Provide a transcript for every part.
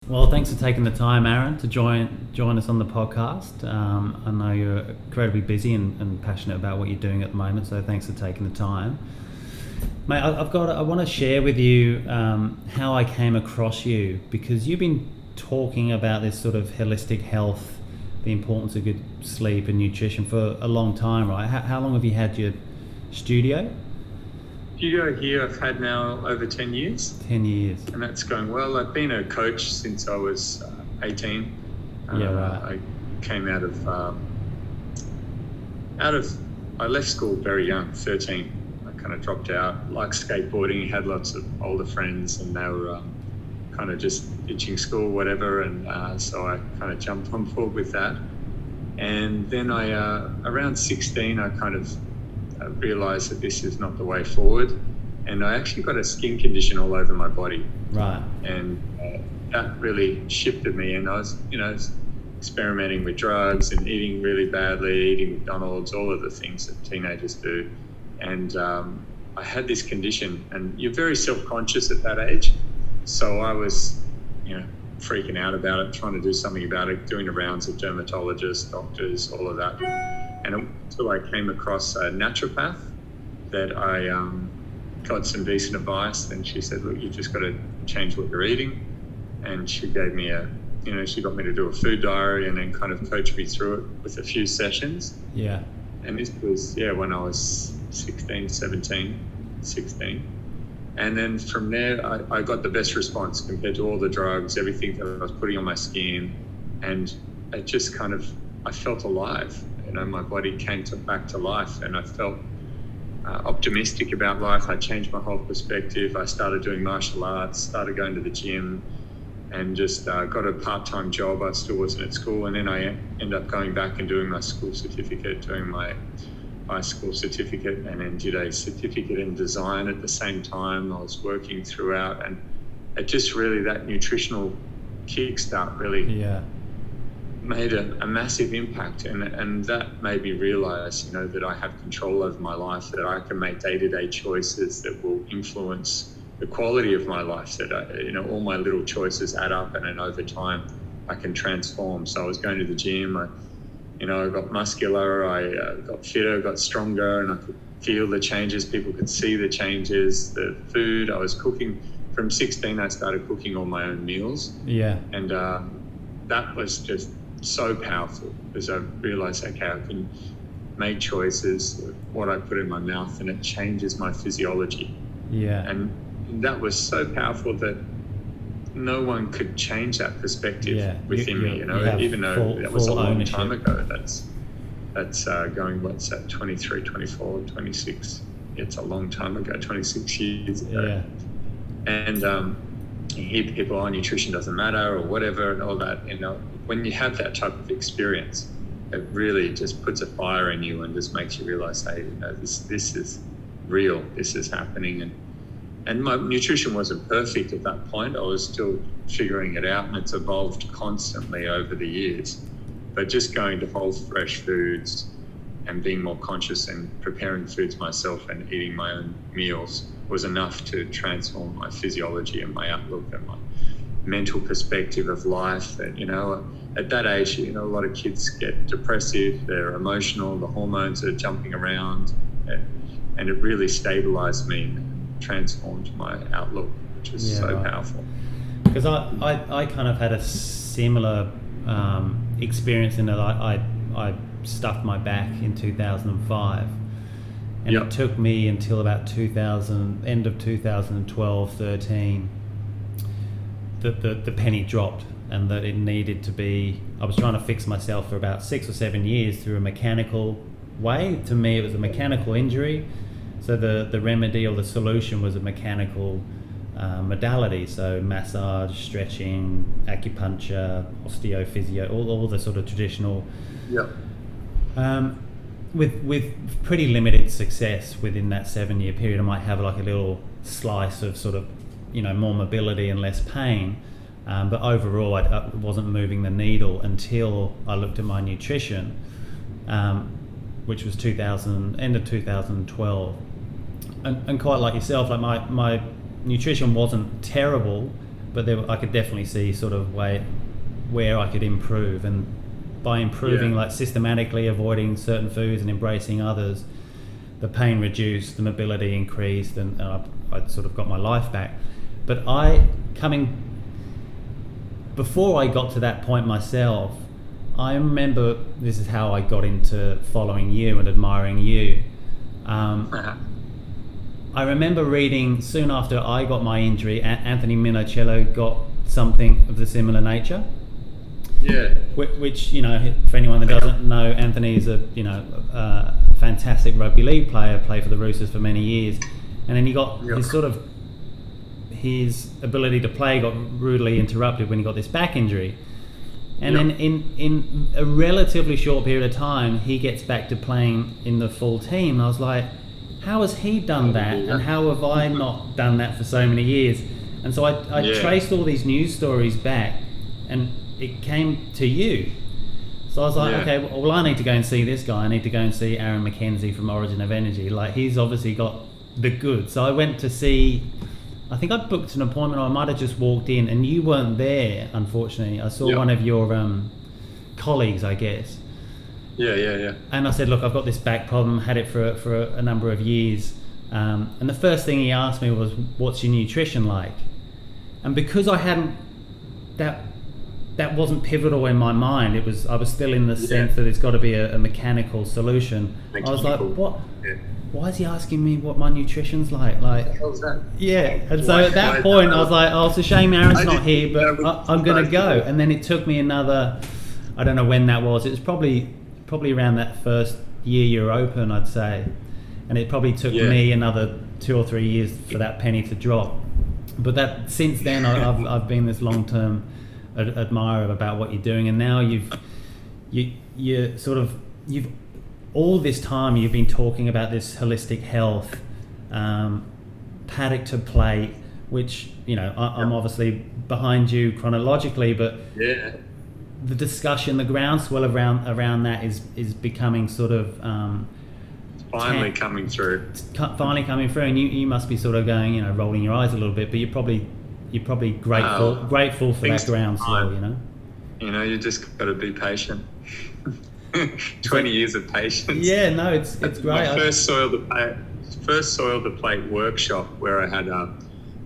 Well, thanks for taking the time, Aaron, to join us on the podcast. I know you're incredibly busy and passionate about what you're doing at the moment, so thanks for taking the time. Mate, I want to share with you how I came across you, because you've been talking about this sort of holistic health, the importance of good sleep and nutrition for a long time, right? How long have you had your studio? Studio here I've had now over 10 years. 10 years. And that's going well. I've been a coach since I was 18. Yeah, right. I came out of I left school very young, 13. I kind of dropped out, like skateboarding, had lots of older friends and they were kind of just ditching school, whatever. And so I kind of jumped on board with that. And then around 16, I kind of realised that this is not the way forward, and I actually got a skin condition all over my body. Right. And that really shifted me, and I was, experimenting with drugs and eating really badly, eating McDonald's, all of the things that teenagers do. And I had this condition, and you're very self-conscious at that age. So I was, freaking out about it, trying to do something about it, doing the rounds of dermatologists, doctors, all of that. And until I came across a naturopath that I got some decent advice, and she said, look, you just got to change what you're eating. And she gave me she got me to do a food diary and then kind of coached me through it with a few sessions. Yeah. And this was, when I was 16. And then from there, I got the best response compared to all the drugs, everything that I was putting on my skin. And it just I felt alive. My body came back to life, and I felt optimistic about life. I changed my whole perspective. I started doing martial arts, started going to the gym, and just got a part-time job. I still wasn't at school, and then I ended up going back and doing my school certificate, doing my high school certificate, and then did a certificate in design at the same time. I was working throughout, and it just really, that nutritional kickstart really made a massive impact, and that made me realize, that I have control over my life, that I can make day-to-day choices that will influence the quality of my life, that all my little choices add up, and then over time I can transform. So I was going to the gym, I got muscular, I got fitter, got stronger, and I could feel the changes. People could see the changes. The food I was cooking, from 16 I started cooking all my own meals. Yeah. And that was just so powerful, because I realized, okay, I can make choices with what I put in my mouth, and it changes my physiology. Yeah. And that was so powerful that no one could change that perspective within me, even though that was a long time ago. That's going, what's that, 23, 24, 26. It's a long time ago, 26 years ago. Yeah. And you hear people, nutrition doesn't matter or whatever and all that. When you have that type of experience, it really just puts a fire in you and just makes you realize, hey, this is real, this is happening. And my nutrition wasn't perfect at that point. I was still figuring it out, and it's evolved constantly over the years. But just going to whole fresh foods and being more conscious and preparing foods myself and eating my own meals was enough to transform my physiology and my outlook and my mental perspective of life. And, at that age, a lot of kids get depressive, they're emotional, the hormones are jumping around, and it really stabilized me and transformed my outlook, which was so powerful. Because I kind of had a similar experience in that I stuffed my back in 2005, and it took me until about end of 2012, 13, the penny dropped, and that it needed to be, I was trying to fix myself for about 6 or 7 years through a mechanical way. To me, it was a mechanical injury. So the remedy or the solution was a mechanical modality. So massage, stretching, acupuncture, osteophysio, all the sort of traditional. With pretty limited success within that 7-year period. I might have like a little slice of sort of, more mobility and less pain. But overall, I wasn't moving the needle until I looked at my nutrition, which was end of 2012. And quite like yourself, like my nutrition wasn't terrible, but I could definitely see sort of where I could improve, and by improving, like systematically avoiding certain foods and embracing others, the pain reduced, the mobility increased, and I sort of got my life back. But before I got to that point myself, I remember, this is how I got into following you and admiring you. I remember reading soon after I got my injury, Anthony Minocello got something of the similar nature. Yeah. Which, you know, for anyone that doesn't know, Anthony is a fantastic rugby league player, played for the Roosters for many years, and then he got his ability to play got rudely interrupted when he got this back injury. And then in a relatively short period of time, he gets back to playing in the full team. And I was like, how has he done that? And how have I not done that for so many years? And so I traced all these news stories back, and it came to you. So I was like, okay, well, I need to go and see this guy. I need to go and see Aaron McKenzie from Origin of Energy. Like, he's obviously got the goods. So I went to see, I think I booked an appointment, or I might have just walked in, and you weren't there, unfortunately. I saw one of your colleagues, I guess. Yeah. And I said, look, I've got this back problem, had it for a number of years. And the first thing he asked me was, what's your nutrition like? And because I hadn't, that wasn't pivotal in my mind. I was still in the sense that it's got to be a mechanical solution. I was like, what? Yeah. Why is he asking me what my nutrition's like? Like, what the hell's that? Yeah. And so at that point, I was like, oh, it's a shame Aaron's not here, but I'm going to go. And then it took me another, I don't know when that was. It was probably around that first year you're open, I'd say. And it probably took me another 2 or 3 years for that penny to drop. But that since then, I've been this long-term admirer about what you're doing, and now you've all this time you've been talking about this holistic health, paddock to plate, which, you know, I'm obviously behind you chronologically, but the discussion, the groundswell around that is becoming sort of finally coming through, and you must be sort of going, you know, rolling your eyes a little bit, but you're probably grateful for that groundswell, you know. You know, you just got to be patient. 20 years of patience. Yeah, no, it's great. My first soil the plate workshop, where I had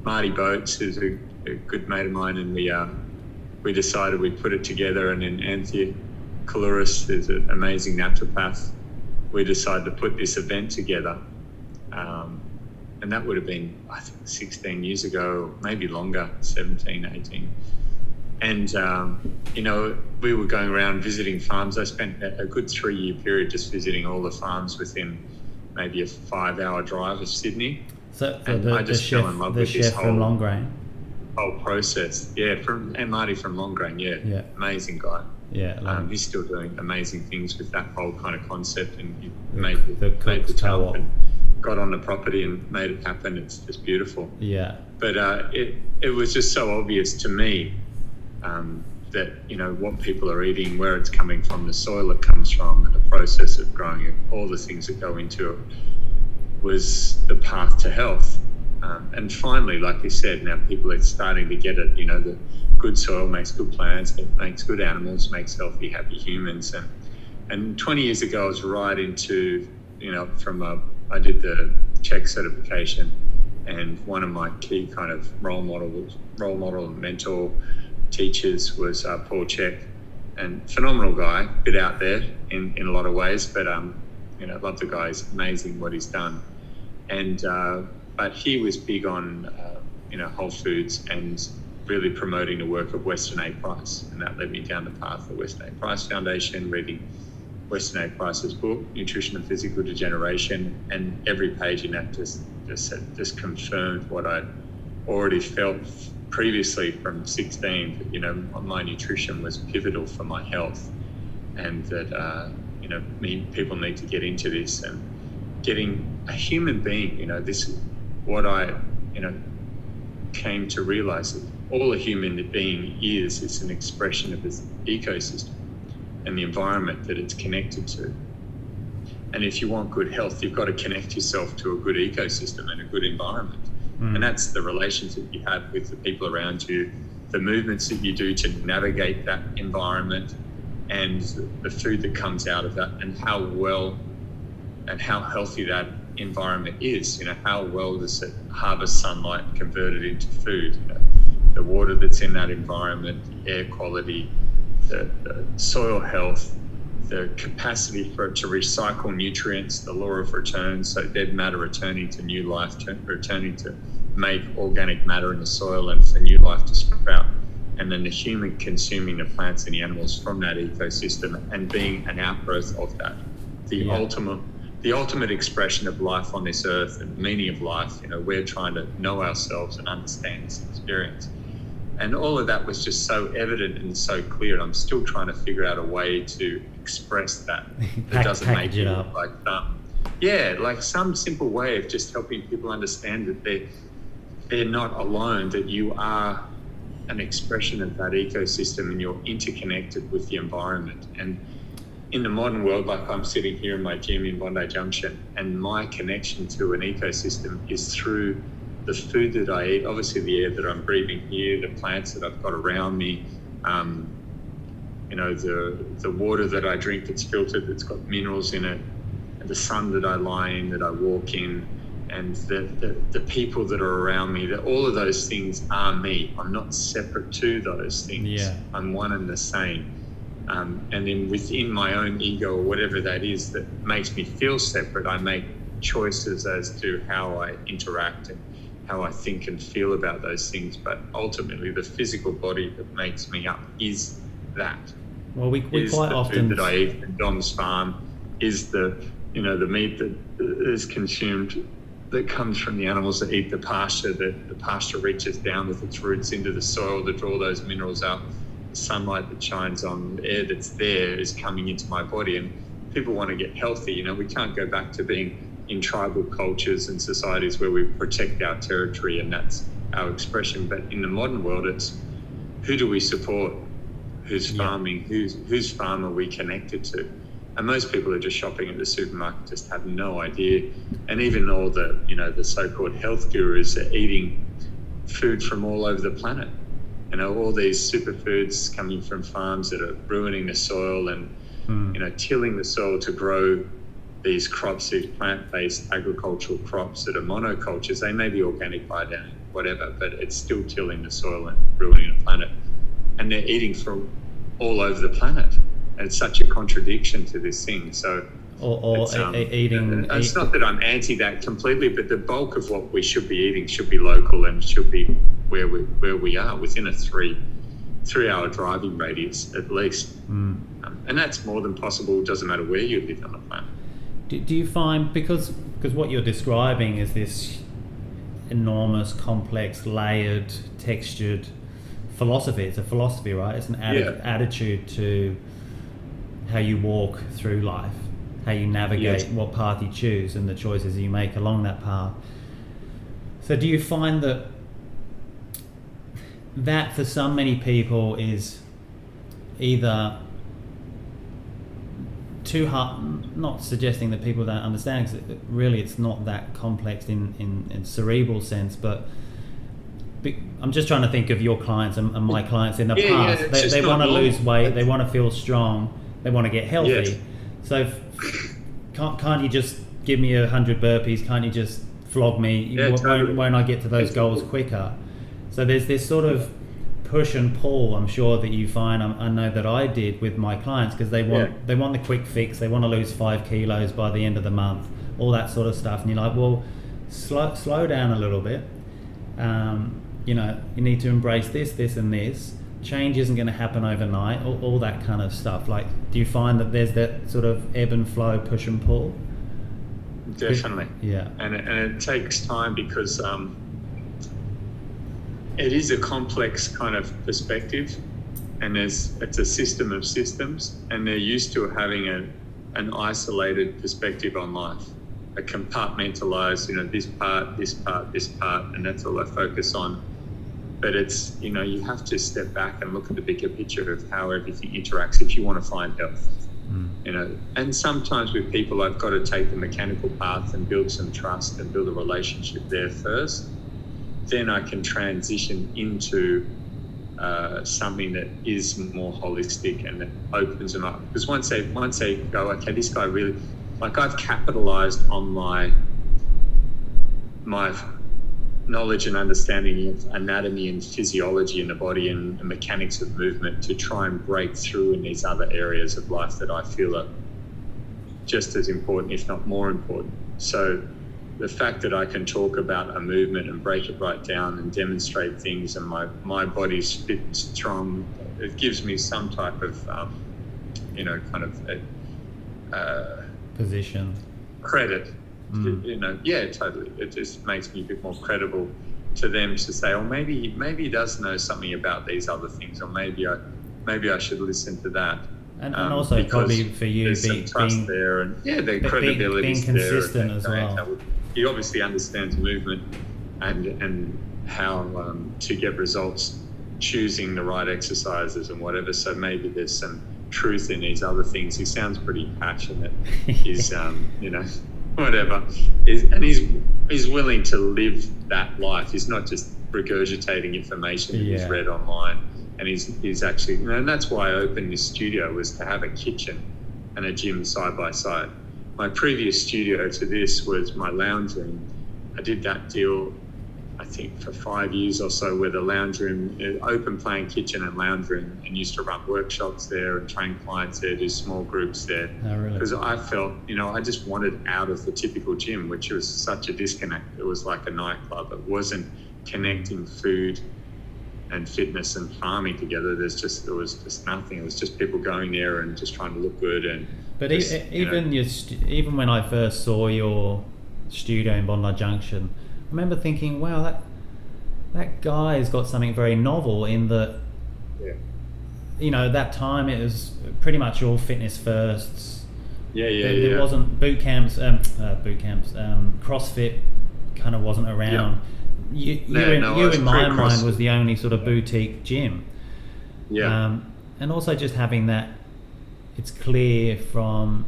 Marty Boats, who's a good mate of mine, and we decided we'd put it together, and then Anthea Kalouris, who's an amazing naturopath, we decided to put this event together. And that would have been, I think, 16 years ago, maybe longer, 17, 18. And, you know, we were going around visiting farms. I spent a good 3-year period just visiting all the farms within maybe a 5-hour drive of Sydney. So I just fell in love with this whole process. Yeah, and Marty from Longrain, amazing guy. Yeah, he's still doing amazing things with that whole kind of concept, and he made the jump and got on the property and made it happen. It's just beautiful. Yeah. But it was just so obvious to me that, you know, what people are eating, where it's coming from, the soil it comes from, and the process of growing it, all the things that go into it, was the path to health. And finally, like you said, now people are starting to get it. You know, the good soil makes good plants, it makes good animals, makes healthy, happy humans. And 20 years ago, I was right into, you know, I did the Czech certification, and one of my key kind of role model and mentor teachers was Paul Czech, and phenomenal guy, a bit out there in a lot of ways, but you know, love the guy. He's amazing what he's done. And but he was big on you know, whole foods and really promoting the work of Weston A. Price, and that led me down the path of the Weston A. Price Foundation, reading Weston A. Price's book, Nutrition and Physical Degeneration, and every page in that just confirmed what I'd already felt previously from 16, that, you know, my nutrition was pivotal for my health, and that you know, people need to get into this, and getting a human being, you know, this is what I, you know, came to realize, that all a human being is an expression of this ecosystem and the environment that it's connected to. And if you want good health, you've got to connect yourself to a good ecosystem and a good environment. And that's the relationship you have with the people around you, the movements that you do to navigate that environment, and the food that comes out of that, and how well and how healthy that environment is. How well does it harvest sunlight and convert it into food? The water that's in that environment, the air quality, the soil health, the capacity for it to recycle nutrients, the law of return, so dead matter returning to new life, returning to make organic matter in the soil and for new life to sprout. And then the human consuming the plants and the animals from that ecosystem and being an outgrowth of that. The ultimate expression of life on this earth and the meaning of life. We're trying to know ourselves and understand this experience. And all of that was just so evident and so clear. And I'm still trying to figure out a way to express that. That doesn't make it look like like some simple way of just helping people understand that they're not alone, that you are an expression of that ecosystem and you're interconnected with the environment. And in the modern world, like I'm sitting here in my gym in Bondi Junction, and my connection to an ecosystem is through the food that I eat, obviously the air that I'm breathing here, the plants that I've got around me, the water that I drink that's filtered, that's got minerals in it, and the sun that I lie in, that I walk in, and the people that are around me, that all of those things are me. I'm not separate to those things. Yeah. I'm one and the same. And then within my own ego or whatever that is that makes me feel separate, I make choices as to how I interact and how I think and feel about those things. But ultimately, the physical body that makes me up is that. Well, we quite often... food that I eat from Dom's farm, is the meat that is consumed that comes from the animals that eat the pasture, that the pasture reaches down with its roots into the soil to draw those minerals out. The sunlight that shines on, the air that's there is coming into my body. And people want to get healthy. We can't go back to being in tribal cultures and societies where we protect our territory and that's our expression. But in the modern world, it's who do we support? Who's farming? Whose farm are we connected to? And most people are just shopping at the supermarket, just have no idea. And even all the, the so-called health gurus are eating food from all over the planet. All these superfoods coming from farms that are ruining the soil and, tilling the soil to grow these crops, these plant-based agricultural crops that are monocultures. They may be organic, biodynamic, whatever, but it's still tilling the soil and ruining the planet. And they're eating from all over the planet. And it's such a contradiction to this thing. So, eating. It's not that I'm anti that completely, but the bulk of what we should be eating should be local and should be where we are, within a 3-hour driving radius at least. And that's more than possible. Doesn't matter where you live on the planet. Do you find, because what you're describing is this enormous, complex, layered, textured philosophy. It's a philosophy, right? It's an attitude to how you walk through life, how you navigate, what path you choose, and the choices you make along that path. So do you find that for so many people is either too hard, not suggesting that people don't understand, because really it's not that complex in cerebral sense, but I'm just trying to think of your clients and my clients in the past. They want to lose weight, they want to feel strong, they want to get healthy. Yes. So can't you just give me 100 burpees? Can't you just flog me? Totally. Won't I get to those goals quicker? So there's this sort of push and pull, I'm sure, that you find. I know that I did with my clients, because they want the quick fix. They want to lose 5 kilos by the end of the month, all that sort of stuff. And you're like, well, slow down a little bit. You need to embrace this and this. Change isn't going to happen overnight, all that kind of stuff. Like, do you find that there's that sort of ebb and flow, push and pull? Definitely. Yeah. And it takes time, because it is a complex kind of perspective, and it's a system of systems, and they're used to having an isolated perspective on life, a compartmentalized, this part, and that's all I focus on. But it's, you have to step back and look at the bigger picture of how everything interacts if you want to find health. And sometimes with people, I've got to take the mechanical path and build some trust and build a relationship there first. then I can transition into something that is more holistic and that opens them up. Because once they go, okay, this guy really, like, I've capitalized on my knowledge and understanding of anatomy and physiology in the body and the mechanics of movement to try and break through in these other areas of life that I feel are just as important, if not more important. So the fact that I can talk about a movement and break it right down and demonstrate things, and my body's fit and strong, it gives me some type of, position, credit. Totally. It just makes me a bit more credible to them to say, oh, maybe he does know something about these other things, or maybe I should listen to that. And also probably for you being trust there, and the credibility being consistent as well. He obviously understands movement and how to get results, choosing the right exercises and whatever. So maybe there's some truth in these other things. He sounds pretty passionate. He's whatever. He's willing to live that life. He's not just regurgitating information that he's read online. And he's actually, and that's why I opened this studio, was to have a kitchen and a gym side by side. My previous studio to this was my lounge room. I did that deal, I think, for 5 years or so, where the lounge room, open plan kitchen and lounge room, and used to run workshops there and train clients there, do small groups there. Oh, really? Because I felt, I just wanted out of the typical gym, which was such a disconnect. It was like a nightclub. It wasn't connecting food and fitness and farming together. There was just nothing. It was just people going there and just trying to look good. But just, even when I first saw your studio in Bondi Junction, I remember thinking, wow, that guy's got something very novel in that. That time it was pretty much all fitness firsts. There wasn't boot camps. CrossFit kind of wasn't around. You in my mind was the only sort of boutique gym. And also just having that, it's clear from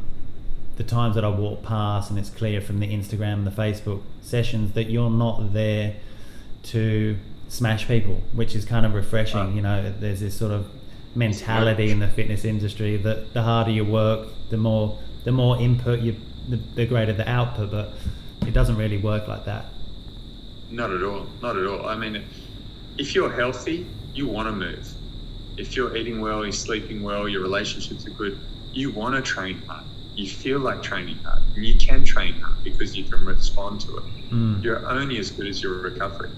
the times that I walk past, and it's clear from the Instagram and the Facebook sessions, that you're not there to smash people, which is kind of refreshing. There's this sort of mentality in the fitness industry that the harder you work, the more input the greater the output, but it doesn't really work like that. Not at all. I mean, if you're healthy, you want to move. If you're eating well, you're sleeping well, your relationships are good, you want to train hard. You feel like training hard, and you can train hard because you can respond to it. You're only as good as your recovery.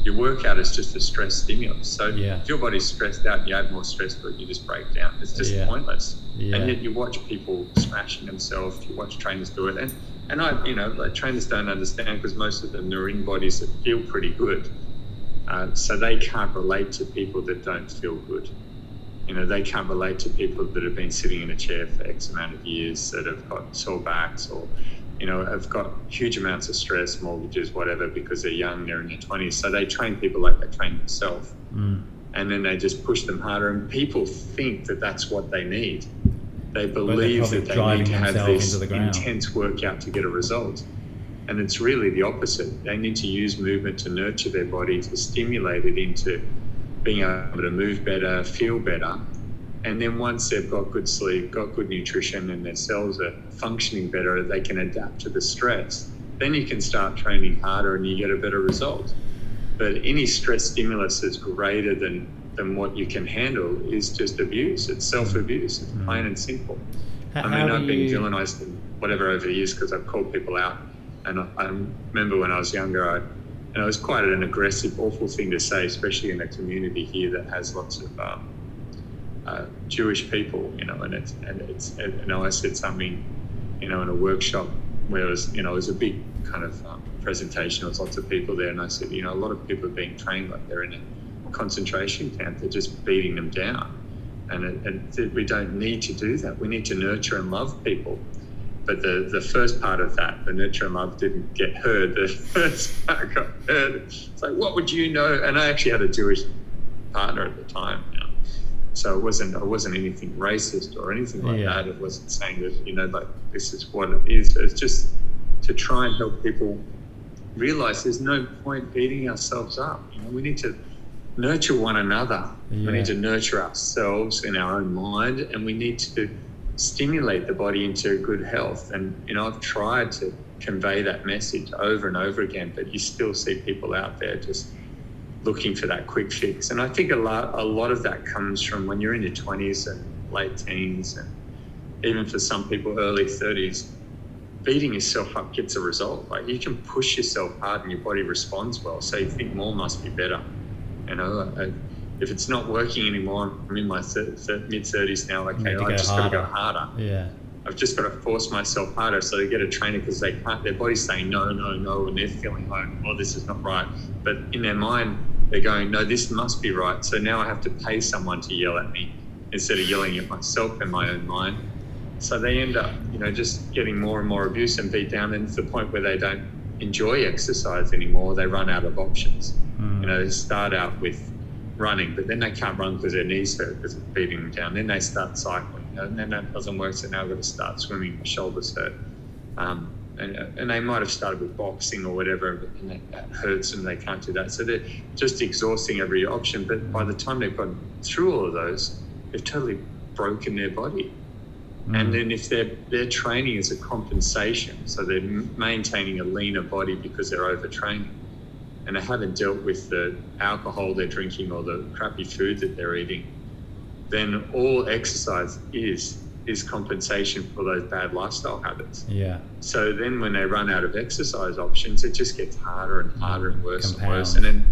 Your workout is just a stress stimulus. So if your body's stressed out and you add more stress to it, you just break down. It's just pointless. And yet you watch people smashing themselves, you watch trainers do it. And I, trainers don't understand, because most of them are in bodies that feel pretty good. So they can't relate to people that don't feel good. They can't relate to people that have been sitting in a chair for X amount of years, that have got sore backs, or, have got huge amounts of stress, mortgages, whatever, because they're young, they're in their 20s. So they train people like they train themselves. And then they just push them harder. And people think that that's what they need. They believe that they need to have this intense workout to get a result. And it's really the opposite. They need to use movement to nurture their body, to stimulate it into being able to move better, feel better. And then once they've got good sleep, got good nutrition, and their cells are functioning better, they can adapt to the stress. Then you can start training harder and you get a better result. But any stress stimulus that's greater than what you can handle is just abuse. It's self-abuse. It's plain and simple. I've been villainized and whatever over the years because I've called people out. And I remember when I was younger, it was quite an aggressive, awful thing to say, especially in a community here that has lots of Jewish people, and I said something, in a workshop where it was a big kind of presentation. There was lots of people there, and I said, a lot of people are being trained like they're in a concentration camp. They're just beating them down, and we don't need to do that. We need to nurture and love people. But the first part of that, the nurture and love, didn't get heard. The first part got heard. It's like, what would you know? And I actually had a Jewish partner at the time. So it wasn't anything racist or anything like that. It wasn't saying that, like, this is what it is. It's just to try and help people realize there's no point beating ourselves up. We need to nurture one another. Yeah. We need to nurture ourselves in our own mind, and we need to stimulate the body into good health. And I've tried to convey that message over and over again, but you still see people out there just looking for that quick fix. And I think a lot of that comes from when you're in your 20s and late teens, and even for some people early 30s. Beating yourself up gets a result. Like, you can push yourself hard and your body responds well, so you think more must be better. If it's not working anymore, I'm in my mid-30s now. Okay, I've just got to go harder. Yeah, I've just got to force myself harder. So they get a trainer because they can't. Their body's saying no, and they're feeling like, oh, this is not right. But in their mind, they're going, no, this must be right. So now I have to pay someone to yell at me instead of yelling at myself in my own mind. So they end up, just getting more and more abuse and beat down, and to the point where they don't enjoy exercise anymore. They run out of options. They start out with running, but then they can't run because their knees hurt because it's beating them down. Then they start cycling, and then that doesn't work. So now I've got to start swimming. My shoulders hurt, and they might have started with boxing or whatever, and that hurts them. They can't do that. So they're just exhausting every option. But by the time they've gone through all of those, they've totally broken their body. And then if their training is a compensation, so they're maintaining a leaner body because they're overtraining, and they haven't dealt with the alcohol they're drinking or the crappy food that they're eating, then all exercise is compensation for those bad lifestyle habits. Yeah. So then when they run out of exercise options, it just gets harder and harder and worse and worse. And then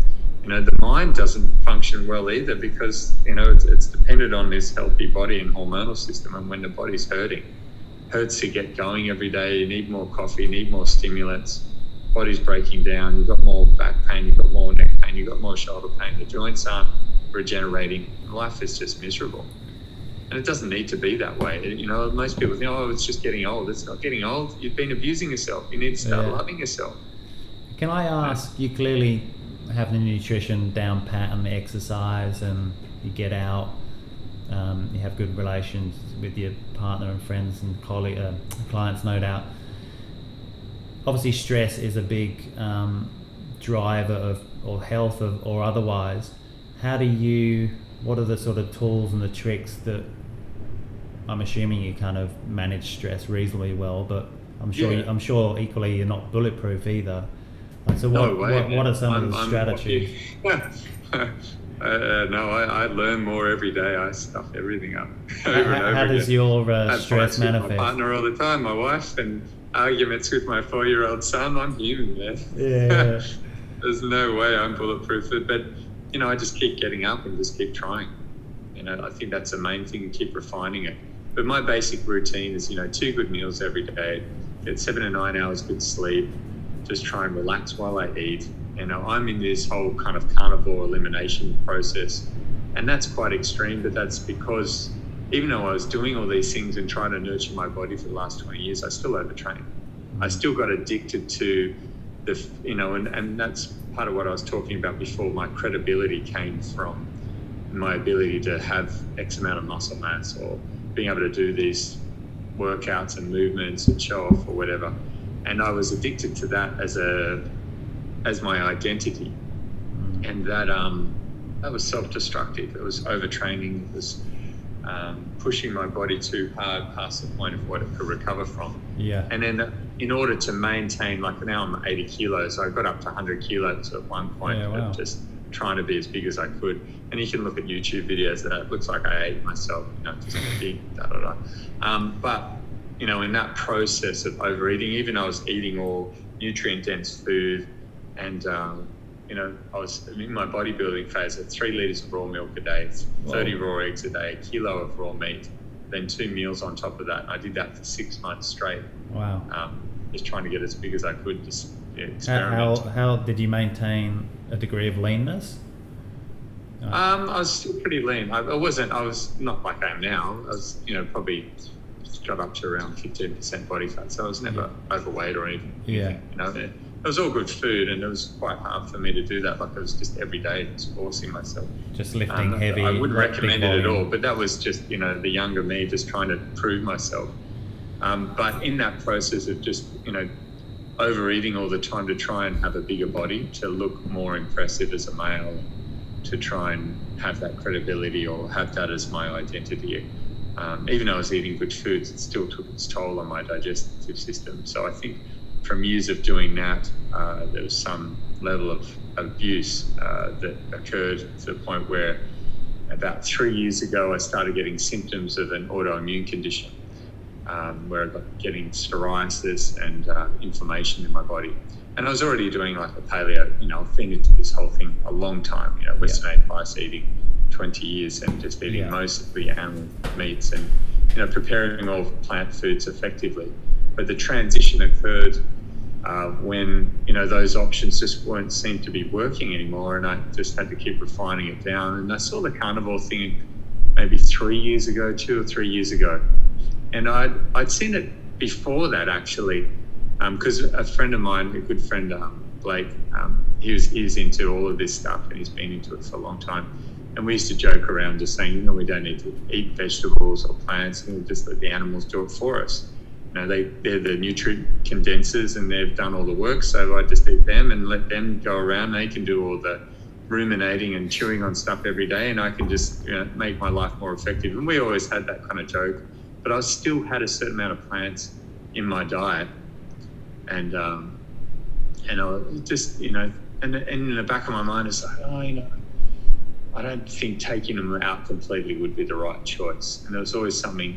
the mind doesn't function well either, because it's dependent on this healthy body and hormonal system. And when the body's hurts to get going every day, you need more coffee, you need more stimulants, body's breaking down, you've got more back pain, you've got more neck pain, you've got more shoulder pain, the joints aren't regenerating, life is just miserable. And it doesn't need to be that way. Most people think, oh, it's just getting old. It's not getting old. You've been abusing yourself. You need to start loving yourself. Can I ask, you clearly have the nutrition down pat and the exercise, and you get out, you have good relations with your partner and friends and clients, no doubt. Obviously stress is a big driver of health or otherwise. What are the sort of tools and the tricks that, I'm assuming you kind of manage stress reasonably well, but I'm sure equally you're not bulletproof either. So what are some of the strategies? I learn more every day. I stuff everything up. How does your stress manifest? My partner all the time, my wife, and arguments with my 4-year-old son. I'm human, man. Yeah. There's no way I'm bulletproof. But I just keep getting up and just keep trying. I think that's the main thing, and keep refining it. But my basic routine is 2 good meals every day, get 7 to 9 hours good sleep. Just try and relax while I eat. I'm in this whole kind of carnivore elimination process, and that's quite extreme, but that's because even though I was doing all these things and trying to nurture my body for the last 20 years, I still overtrained. I still got addicted to and that's part of what I was talking about before. My credibility came from my ability to have X amount of muscle mass, or being able to do these workouts and movements and show off or whatever. And I was addicted to that as my identity, and that was self-destructive. It was overtraining. It was pushing my body too hard past the point of what it could recover from. Yeah. And then in order to maintain, like now I'm 80 kilos, so I got up to 100 kilos at one point. Of just trying to be as big as I could. And you can look at YouTube videos that it looks like I ate myself, just big, but in that process of overeating, even I was eating all nutrient-dense food, and I was in my bodybuilding phase at 3 liters of raw milk a day, 30 raw eggs a day, a kilo of raw meat, then 2 meals on top of that. And I did that for 6 months straight. Wow. Just trying to get as big as I could, just experiment. How did you maintain a degree of leanness? I was still pretty lean. I was not like I am now. I was, probably got up to around 15% body fat. So I was never overweight or anything. Yeah. It was all good food, and it was quite hard for me to do that. Like, it was just every day, just forcing myself. Just lifting heavy. I wouldn't recommend it at all, but that was just, the younger me just trying to prove myself. But in that process of just, overeating all the time to try and have a bigger body, to look more impressive as a male, to try and have that credibility or have that as my identity. Even though I was eating good foods, it still took its toll on my digestive system. So I think from years of doing that, there was some level of abuse that occurred to the point where about 3 years ago, I started getting symptoms of an autoimmune condition, where I got getting psoriasis and inflammation in my body. And I was already doing like a paleo, I've been into this whole thing a long time, Western advice eating 20 years and just eating mostly animal meats and, preparing all plant foods effectively. But the transition occurred when, those options just seemed to be working anymore, and I just had to keep refining it down. And I saw the carnivore thing maybe 2 or 3 years ago. And I'd seen it before that, actually, because a friend of mine, a good friend, Blake, he's into all of this stuff and he's been into it for a long time. And we used to joke around just saying, we don't need to eat vegetables or plants, and we'll just let the animals do it for us. They're the nutrient condensers and they've done all the work, so I just eat them and let them go around. They can do all the ruminating and chewing on stuff every day, and I can just make my life more effective. And we always had that kind of joke, but I still had a certain amount of plants in my diet, and I just and in the back of my mind it's like, I don't think taking them out completely would be the right choice. And there was always something,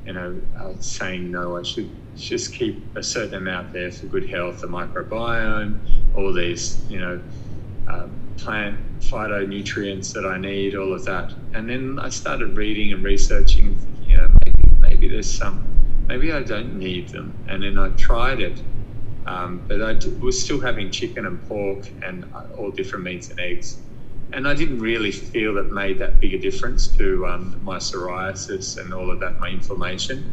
I was saying, no, I should just keep a certain amount there for good health, the microbiome, all these, plant phytonutrients that I need, all of that. And then I started reading and researching and thinking, maybe there's maybe I don't need them. And then I tried it, but I was still having chicken and pork and all different meats and eggs. And I didn't really feel it made that big a difference to my psoriasis and all of that, my inflammation.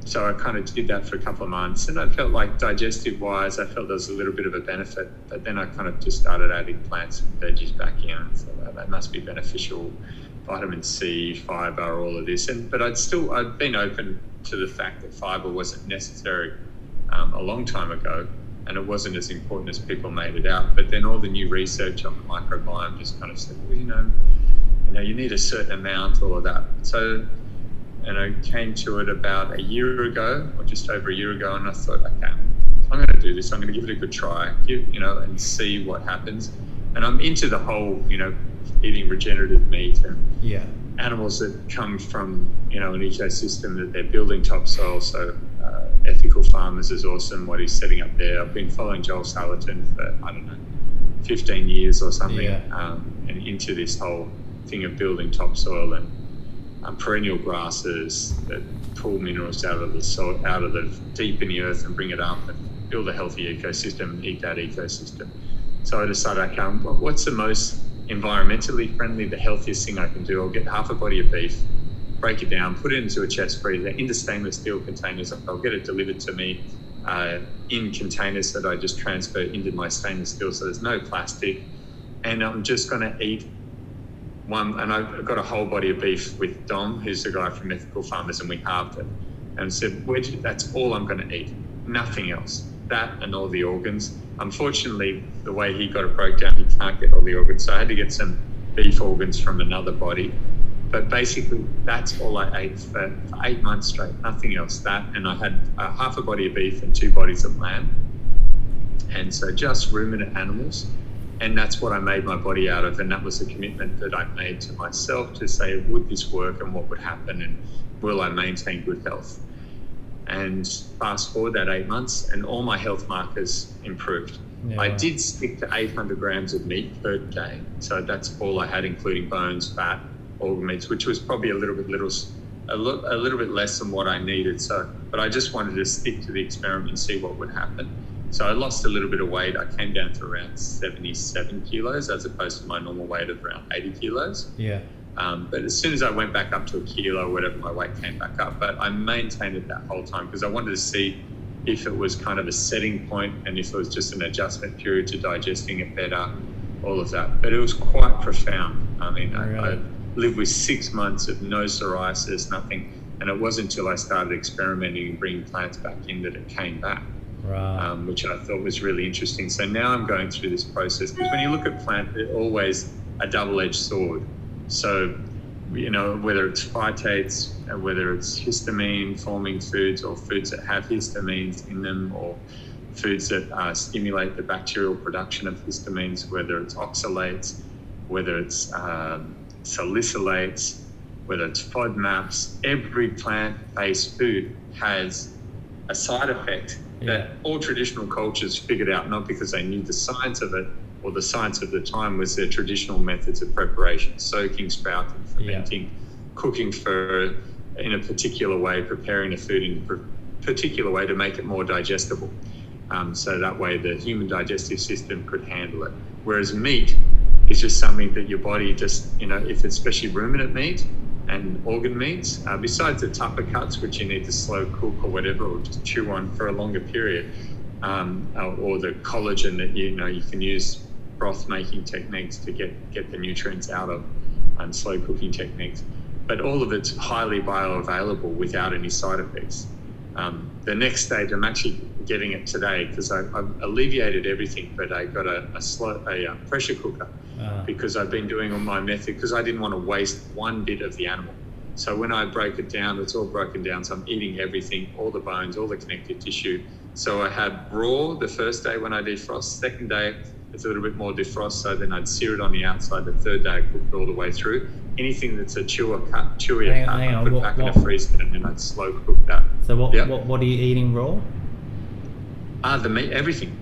So I kind of did that for a couple of months, and I felt like digestive-wise, I felt there was a little bit of a benefit. But then I kind of just started adding plants and veggies back in, and thought, that must be beneficial. Vitamin C, fibre, all of this. But I'd been open to the fact that fibre wasn't necessary a long time ago, and it wasn't as important as people made it out. But then all the new research on the microbiome just kind of said, you need a certain amount, all of that. So, I came to it about a year ago, or just over a year ago, and I thought, okay, I'm going to do this. I'm going to give it a good try, and see what happens. And I'm into the whole, eating regenerative meat and animals that come from, an ecosystem that they're building topsoil. So Ethical Farmers is awesome, what he's setting up there. I've been following Joel Salatin for, 15 years or something, and into this whole thing of building topsoil and perennial grasses that pull minerals out of the soil, out of the deep in the earth, and bring it up and build a healthy ecosystem and eat that ecosystem. So I decided, okay, what's the most environmentally friendly, the healthiest thing I can do? I'll get half a body of beef, break it down, put it into a chest freezer, into stainless steel containers. I'll get it delivered to me in containers that I just transfer into my stainless steel, so there's no plastic. And I'm just going to eat one, and I've got a whole body of beef with Dom, who's the guy from Ethical Farmers, and we halved it. And said, that's all I'm going to eat, nothing else. That and all the organs. Unfortunately, the way he got it broke down, he can't get all the organs, so I had to get some beef organs from another body. But basically, that's all I ate for 8 months straight, nothing else. That, and I had half a body of beef and 2 bodies of lamb. And so just ruminant animals. And that's what I made my body out of. And that was the commitment that I made to myself to say, would this work and what would happen? And will I maintain good health? And fast forward that 8 months and all my health markers improved. Yeah. I did stick to 800 grams of meat per day. So that's all I had, including bones, fat, organ meats, which was probably a little bit less than what I needed. So, but I just wanted to stick to the experiment and see what would happen. So I lost a little bit of weight. I came down to around 77 kilos as opposed to my normal weight of around 80 kilos. Yeah. But as soon as I went back up to a kilo or whatever, my weight came back up. But I maintained it that whole time because I wanted to see if it was kind of a setting point and if it was just an adjustment period to digesting it better, all of that. But it was quite profound. I mean, I lived with 6 months of no psoriasis, nothing. And it wasn't until I started experimenting and bringing plants back in that it came back. Right. which I thought was really interesting. So now I'm going through this process, because when you look at plant, they're always a double-edged sword. So, whether it's phytates, whether it's histamine-forming foods, or foods that have histamines in them, or foods that stimulate the bacterial production of histamines, whether it's oxalates, whether it's salicylates, whether it's FODMAPs, every plant-based food has a side effect that all traditional cultures figured out, not because they knew the science of it, or the science of the time was their traditional methods of preparation: soaking, sprouting, fermenting, cooking in a particular way, preparing the food in a particular way to make it more digestible. So that way the human digestive system could handle it. Whereas meat is just something that your body just, if it's especially ruminant meat and organ meats, besides the tougher cuts, which you need to slow cook or whatever, or just chew on for a longer period, or the collagen that you can use broth making techniques to get the nutrients out of, and slow cooking techniques. But all of it's highly bioavailable without any side effects. The next stage, I'm actually getting it today, because I've alleviated everything, but I got a pressure cooker, because I've been doing on my method, because I didn't want to waste one bit of the animal. So when I break it down, it's all broken down. So I'm eating everything, all the bones, all the connective tissue. So I had raw the first day when I defrost. Second day, it's a little bit more defrost. So then I'd sear it on the outside. The third day, I cooked it all the way through. Anything that's a chewier cut, I put it back in the freezer, and then I'd slow cook that. So what are you eating raw? The meat, everything.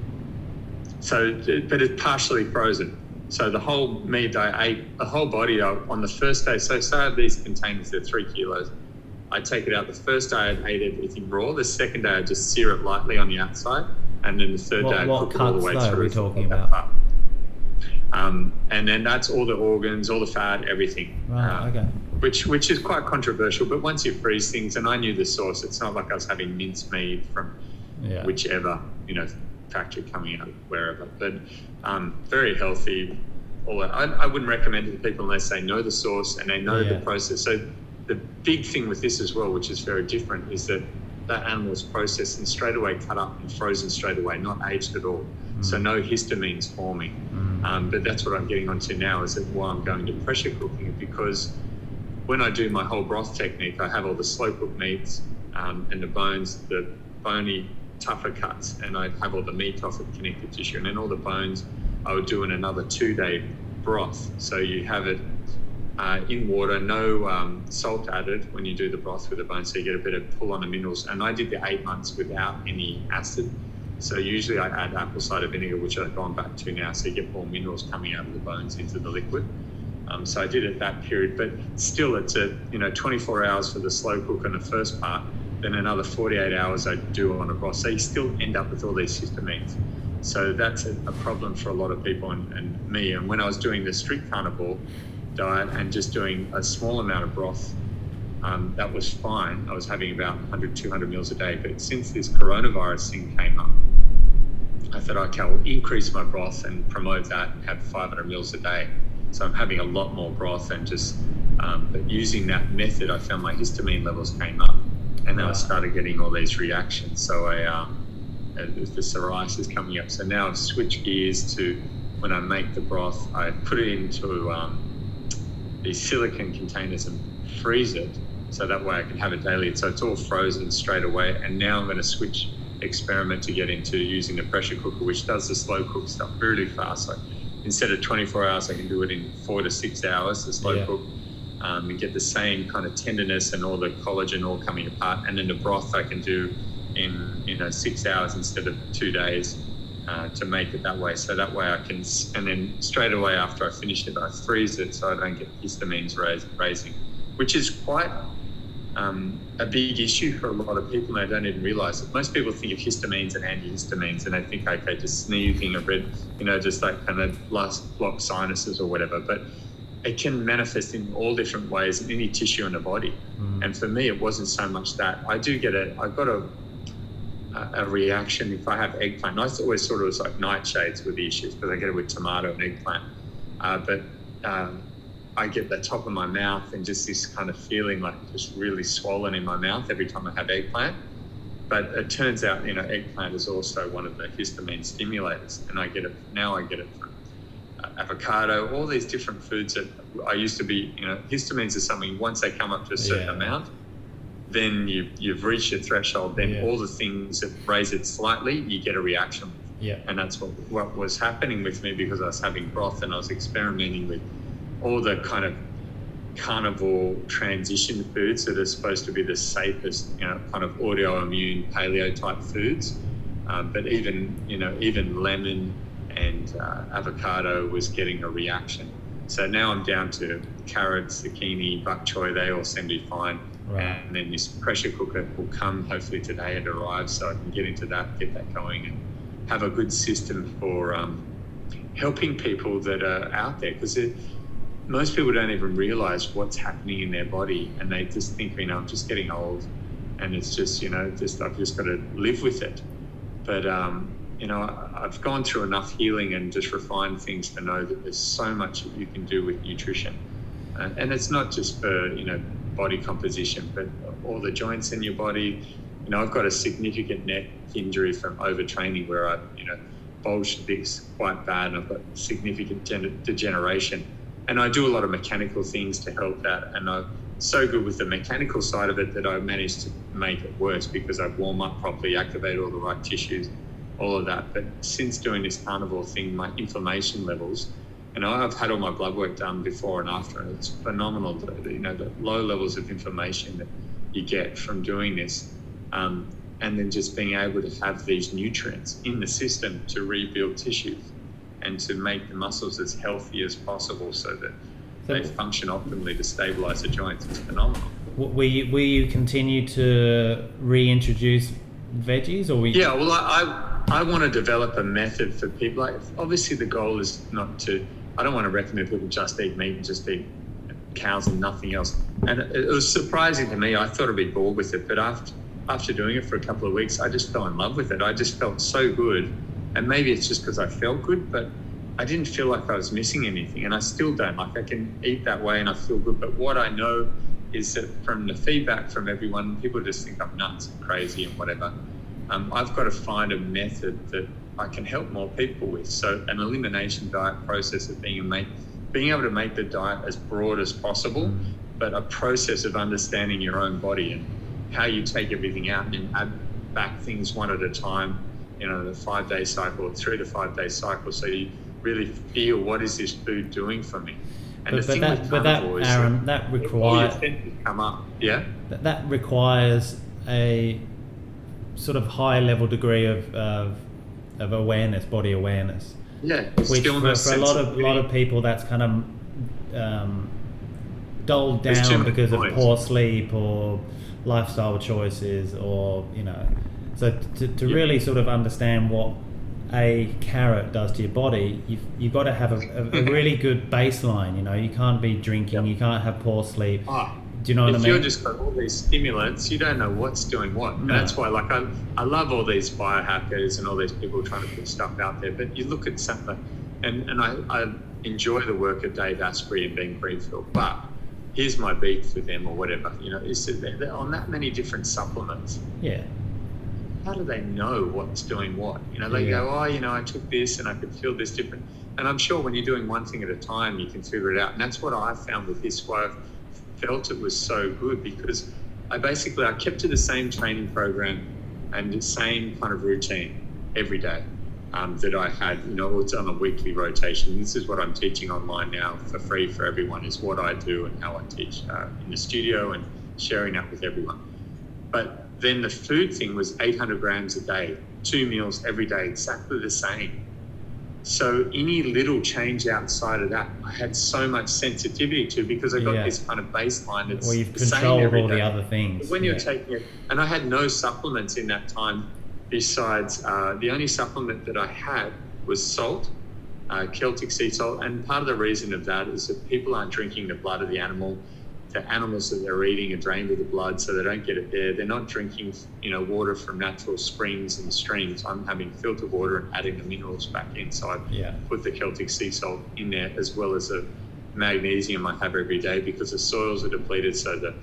So, but it's partially frozen. So the whole meat, I ate the whole body on the first day. So say I have these containers, they're 3 kilos. I take it out. The first day I ate everything raw. The second day I just sear it lightly on the outside. And then the third day I cook it all the way through. What cuts are we talking about? And then that's all the organs, all the fat, everything. Right, okay. Which is quite controversial. But once you freeze things, and I knew the source, it's not like I was having minced meat from whichever, factory coming out of wherever. But very healthy. All that. I wouldn't recommend it to people unless they know the source and they know the process. So the big thing with this as well, which is very different, is that animal is processed and straight away cut up and frozen straight away, not aged at all. So no histamines forming. But that's what I'm getting onto now, is that why I'm going to pressure cooking it, because when I do my whole broth technique, I have all the slow cooked meats and the bones, the bony, tougher cuts, and I have all the meat off of connective tissue, and then all the bones I would do in another 2-day broth. So you have it in water, no salt added when you do the broth with the bones, so you get a bit of pull on the minerals. And I did the 8 months without any acid. So usually I add apple cider vinegar, which I've gone back to now, so you get more minerals coming out of the bones into the liquid. So I did it that period, but still it's 24 hours for the slow cook on the first part, then another 48 hours I do on a broth. So you still end up with all these histamines. So that's a problem for a lot of people and me. And when I was doing the strict carnivore diet and just doing a small amount of broth, that was fine. I was having about 100, 200 meals a day. But since this coronavirus thing came up, I thought, okay, I'll increase my broth and promote that, have 500 meals a day. So I'm having a lot more broth, and just, but using that method, I found my histamine levels came up, and then I started getting all these reactions. So the psoriasis coming up. So now I've switched gears to, when I make the broth, I put it into these silicone containers and freeze it, so that way I can have it daily. So it's all frozen straight away. And now I'm going to experiment to get into using the pressure cooker, which does the slow cook stuff really fast. So instead of 24 hours, I can do it in 4 to 6 hours, the slow cook, and get the same kind of tenderness and all the collagen all coming apart. And then the broth I can do in 6 hours instead of 2 days, to make it that way. So that way I can, and then straight away after I finish it, I freeze it so I don't get histamines raising, which is quite a big issue for a lot of people, and I don't even realize it. Most people think of histamines and antihistamines, and they think, okay, just sneezing, just like kind of block sinuses or whatever. But it can manifest in all different ways in any tissue in the body. And for me, it wasn't so much that. I got a reaction if I have eggplant. I always thought it was like nightshades with the issues, because I get it with tomato and eggplant. But I get the top of my mouth and just this kind of feeling like just really swollen in my mouth every time I have eggplant. But it turns out, eggplant is also one of the histamine stimulators, and I get it from avocado, all these different foods that I used to be, histamines are something, once they come up to a certain amount, then you've reached your threshold, then all the things that raise it slightly, you get a reaction. Yeah. And that's what was happening with me, because I was having broth and I was experimenting with all the kind of carnivore transition foods that are supposed to be the safest, kind of autoimmune paleo type foods. But even lemon and avocado was getting a reaction. So now I'm down to carrots, zucchini, bok choy, they all seem to be fine. Right. And then this pressure cooker will come, hopefully today it arrives, so I can get into that, get that going, and have a good system for helping people that are out there, because most people don't even realize what's happening in their body, and they just think, I'm just getting old, and it's just, I've just got to live with it. But I've gone through enough healing and just refined things to know that there's so much that you can do with nutrition, and it's not just for body composition, but all the joints in your body. I've got a significant neck injury from overtraining where I bulged discs quite bad, and I've got significant degeneration. And I do a lot of mechanical things to help that. And I'm so good with the mechanical side of it that I managed to make it worse, because I warm up properly, activate all the right tissues, all of that. But since doing this carnivore thing, my inflammation levels, I've had all my blood work done before and after, and it's phenomenal, the low levels of inflammation that you get from doing this. And then just being able to have these nutrients in the system to rebuild tissues and to make the muscles as healthy as possible so that they function optimally to stabilize the joints. It's phenomenal. Will you continue to reintroduce veggies, or Yeah, well, I want to develop a method for people. Obviously, the goal is not to. I don't want to recommend people just eat meat and just eat cows and nothing else. And it was surprising to me. I thought I'd be bored with it, but after doing it for a couple of weeks, I just fell in love with it. I just felt so good. And maybe it's just because I felt good, but I didn't feel like I was missing anything. And I still don't. Like, I can eat that way and I feel good. But what I know is that from the feedback from everyone, people just think I'm nuts and crazy and whatever. I've got to find a method that I can help more people with. So an elimination diet process of being able to make the diet as broad as possible, but a process of understanding your own body and how you take everything out and then add back things one at a time, the 5-day cycle or 3 to 5 day cycle. So you really feel, what is this food doing for me? And Aaron, that requires come up. Yeah. That requires a sort of high level degree of awareness, body awareness. Yeah. Which for a lot of people, that's kind of dulled down because of poor sleep or lifestyle choices, or so to really sort of understand what a carrot does to your body, you've got to have a really good baseline. You can't be drinking, you can't have poor sleep. Do you know what I mean? If you're just got all these stimulants, you don't know what's doing what. And that's why, I love all these biohackers and all these people trying to put stuff out there. But you look at something, and I enjoy the work of Dave Asprey and Ben Greenfield, but here's my beef with them or whatever, is that they're on that many different supplements. Yeah. How do they know what's doing what? They go, I took this and I could feel this different. And I'm sure when you're doing one thing at a time, you can figure it out. And that's what I found with this, why I've felt it was so good, because I kept to the same training program and the same kind of routine every day that I had, it's on a weekly rotation. This is what I'm teaching online now for free for everyone, is what I do and how I teach in the studio and sharing that with everyone. But then the food thing was 800 grams a day, 2 meals every day, exactly the same. So any little change outside of that, I had so much sensitivity to, because I got this kind of baseline that's well, you've the same controlled every all day. the other things. But when you're taking it, and I had no supplements in that time besides the only supplement that I had was salt, Celtic sea salt. And part of the reason of that is that people aren't drinking the blood of the animal. The animals that they're eating are drained of the blood, so they don't get it there. They're not drinking, water from natural springs and streams. I'm having filtered water and adding the minerals back in. So I put the Celtic sea salt in there, as well as the magnesium I have every day, because the soils are depleted. So the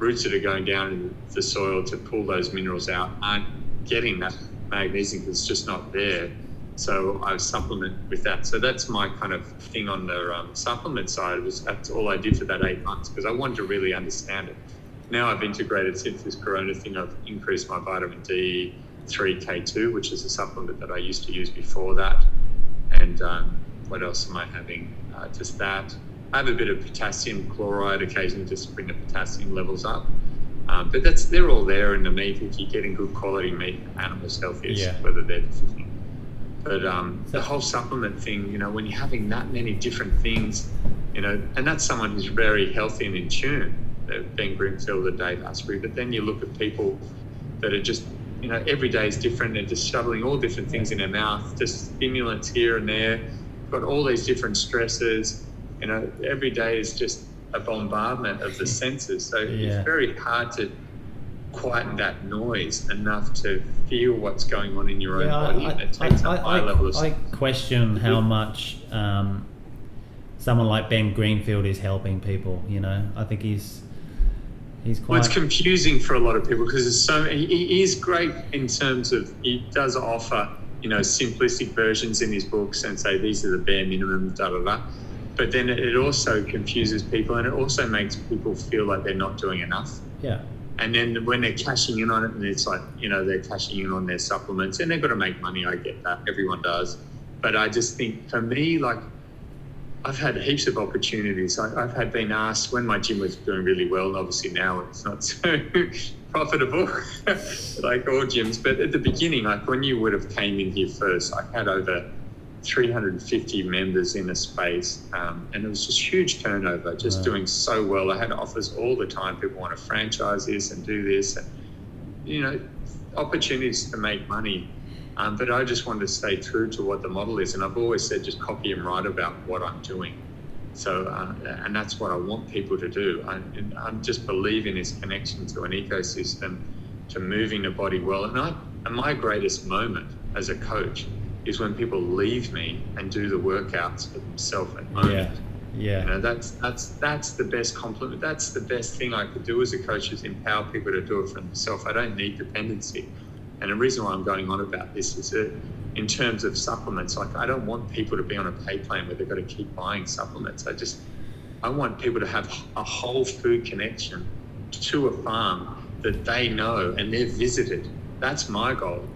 roots that are going down in the soil to pull those minerals out aren't getting that magnesium because it's just not there. So I supplement with that. So that's my kind of thing on the supplement side. That's all I did for that 8 months because I wanted to really understand it. Now I've integrated since this Corona thing. I've increased my vitamin D3 K2, which is a supplement that I used to use before that. And what else am I having? Just that. I have a bit of potassium chloride occasionally just to bring the potassium levels up. But they're all there in the meat. If you're getting good quality meat, animals healthiest, whether they're deficient. But the whole supplement thing, when you're having that many different things, and that's someone who's very healthy and in tune, Ben Greenfield or Dave Asprey. But then you look at people that are just, every day is different. They're just shoveling all different things in their mouth, just stimulants here and there, got all these different stresses. Every day is just a bombardment of the senses. So it's very hard to quieten that noise enough to feel what's going on in your own body. It takes a high level of... I question how much someone like Ben Greenfield is helping people. I think he's quite... Well, it's confusing for a lot of people because he is great in terms of, he does offer, simplistic versions in his books and say these are the bare minimum, But then it also confuses people and it also makes people feel like they're not doing enough. Yeah. And then when they're cashing in on it, and it's like, they're cashing in on their supplements and they've got to make money. I get that. Everyone does. But I just think for me, like, I've had heaps of opportunities. I've been asked when my gym was doing really well, and obviously now it's not so profitable like all gyms. But at the beginning, like when you would have came in here first, I had over 350 members in a space, and it was just huge turnover, just doing so well. I had offers all the time. People want to franchise this and do this, and opportunities to make money. But I just wanted to stay true to what the model is, and I've always said just copy and write about what I'm doing. So, and that's what I want people to do. I just believe in this connection to an ecosystem, to moving the body well. And my greatest moment as a coach is when people leave me and do the workouts for themselves at home. Yeah. That's the best compliment. That's the best thing I could do as a coach, is empower people to do it for themselves. I don't need dependency. And the reason why I'm going on about this is that in terms of supplements, like I don't want people to be on a pay plan where they've got to keep buying supplements. I want people to have a whole food connection to a farm that they know and they've visited. That's my goal.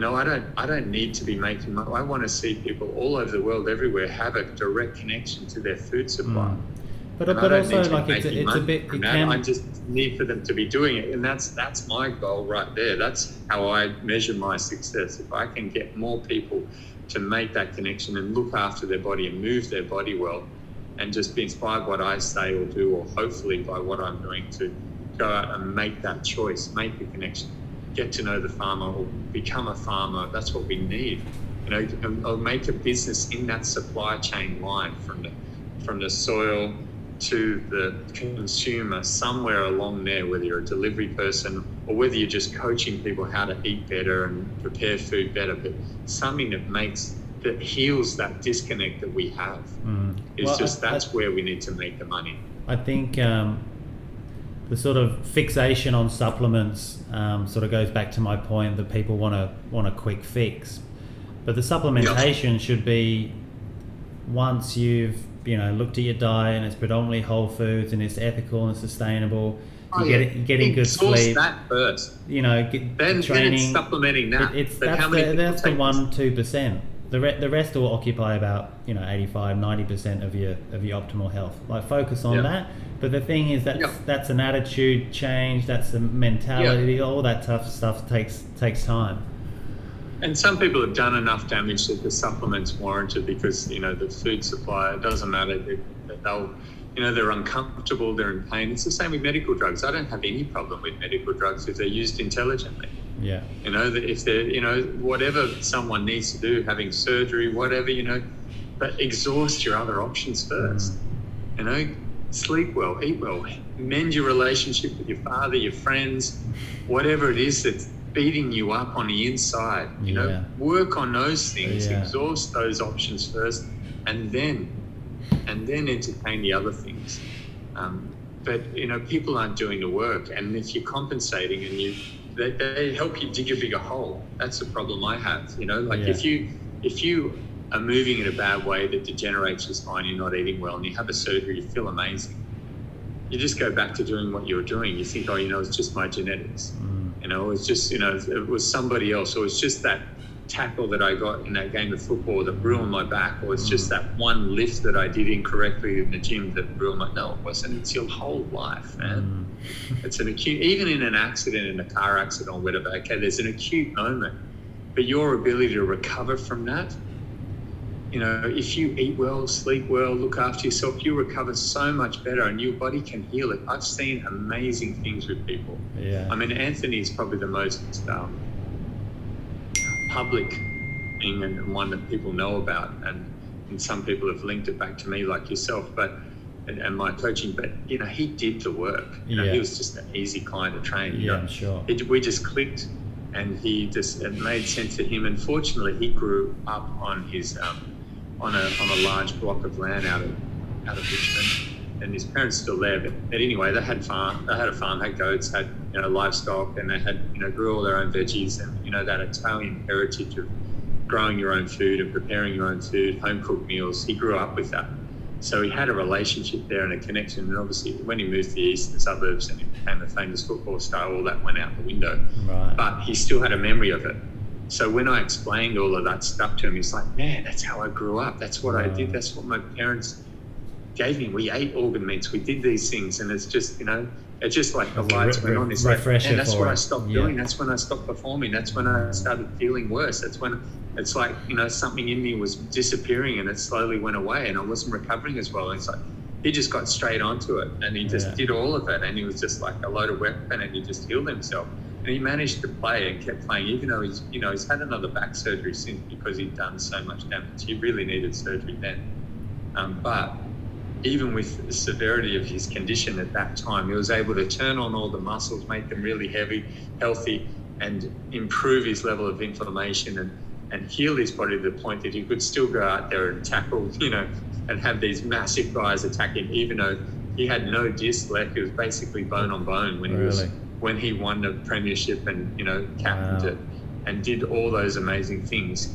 I don't need to be making money. I want to see people all over the world, everywhere, have a direct connection to their food supply. But also, like, it's a bit... I just need for them to be doing it. And that's my goal right there. That's how I measure my success. If I can get more people to make that connection and look after their body and move their body well, and just be inspired by what I say or do, or hopefully by what I'm doing, to go out and make that choice, make the connection, get to know the farmer or become a farmer. That's what we need. Or make a business in that supply chain line from the soil to the consumer, somewhere along there, whether you're a delivery person or whether you're just coaching people how to eat better and prepare food better, but something that heals that disconnect that we have. That's where we need to make the money. I think the sort of fixation on supplements sort of goes back to my point that people want a quick fix, but the supplementation should be, once you've looked at your diet and it's predominantly whole foods and it's ethical and sustainable, you're getting good sleep. That first. Then training. Then it's supplementing that. That's the 1-2%. The rest will occupy about 85-90% of your optimal health. Like, focus on that. But the thing is that's an attitude change. That's a mentality. All that tough stuff takes time. And some people have done enough damage that the supplement's warranted, because the food supply, it doesn't matter. They're uncomfortable, they're in pain. It's the same with medical drugs. I don't have any problem with medical drugs if they're used intelligently. Yeah. If they're whatever someone needs to do, having surgery, whatever, but exhaust your other options first. Sleep well, eat well, mend your relationship with your father, your friends, whatever it is that's beating you up on the inside. Work on those things, exhaust those options first, and then entertain the other things. but people aren't doing the work, and if you're compensating and they help you dig a bigger hole. That's the problem I have. If you are moving in a bad way that degenerates your spine, you're not eating well, and you have a surgery, you feel amazing. You just go back to doing what you were doing. You think, it's just my genetics. It's just, it was somebody else, or it's just that tackle that I got in that game of football that ruined my back, or it's just that one lift that I did incorrectly in the gym that ruined my... No, it wasn't. It's your whole life, man. It's an acute... Even in an accident, in a car accident or whatever, okay, there's an acute moment. But your ability to recover from that, if you eat well, sleep well, look after yourself, you recover so much better and your body can heal it. I've seen amazing things with people. Yeah. I mean, Anthony's probably the most public thing and one that people know about, and some people have linked it back to me like yourself, and my coaching, but he did the work. He was just an easy client to train. I'm sure. We just clicked, and it made sense to him. And fortunately, he grew up on his on a large block of land out of Richmond, and his parents still there. But anyway, they had a farm, had goats, had livestock, and they had grew all their own veggies, and that Italian heritage of growing your own food and preparing your own food, home cooked meals. He grew up with that, so he had a relationship there and a connection. And obviously, when he moved to the eastern suburbs and he became a famous football star, all that went out the window. Right. But he still had a memory of it. So when I explained all of that stuff to him, he's like, man, that's how I grew up. That's what I did. That's what my parents gave me. We ate organ meats. We did these things. And it's just, it's just like the lights went on. It's like, man, that's what I stopped doing. That's when I stopped performing. That's when I started feeling worse. That's when it's like, something in me was disappearing and it slowly went away and I wasn't recovering as well. And it's like, he just got straight onto it and he just did all of it. And he was just like a loaded weapon and he just healed himself. And he managed to play and kept playing, even though he's had another back surgery since because he'd done so much damage. He really needed surgery then. But even with the severity of his condition at that time, he was able to turn on all the muscles, make them really healthy, and improve his level of inflammation and heal his body to the point that he could still go out there and tackle, and have these massive guys attack him, even though he had no disc left. He was basically bone on bone when he won the premiership and captained it and did all those amazing things.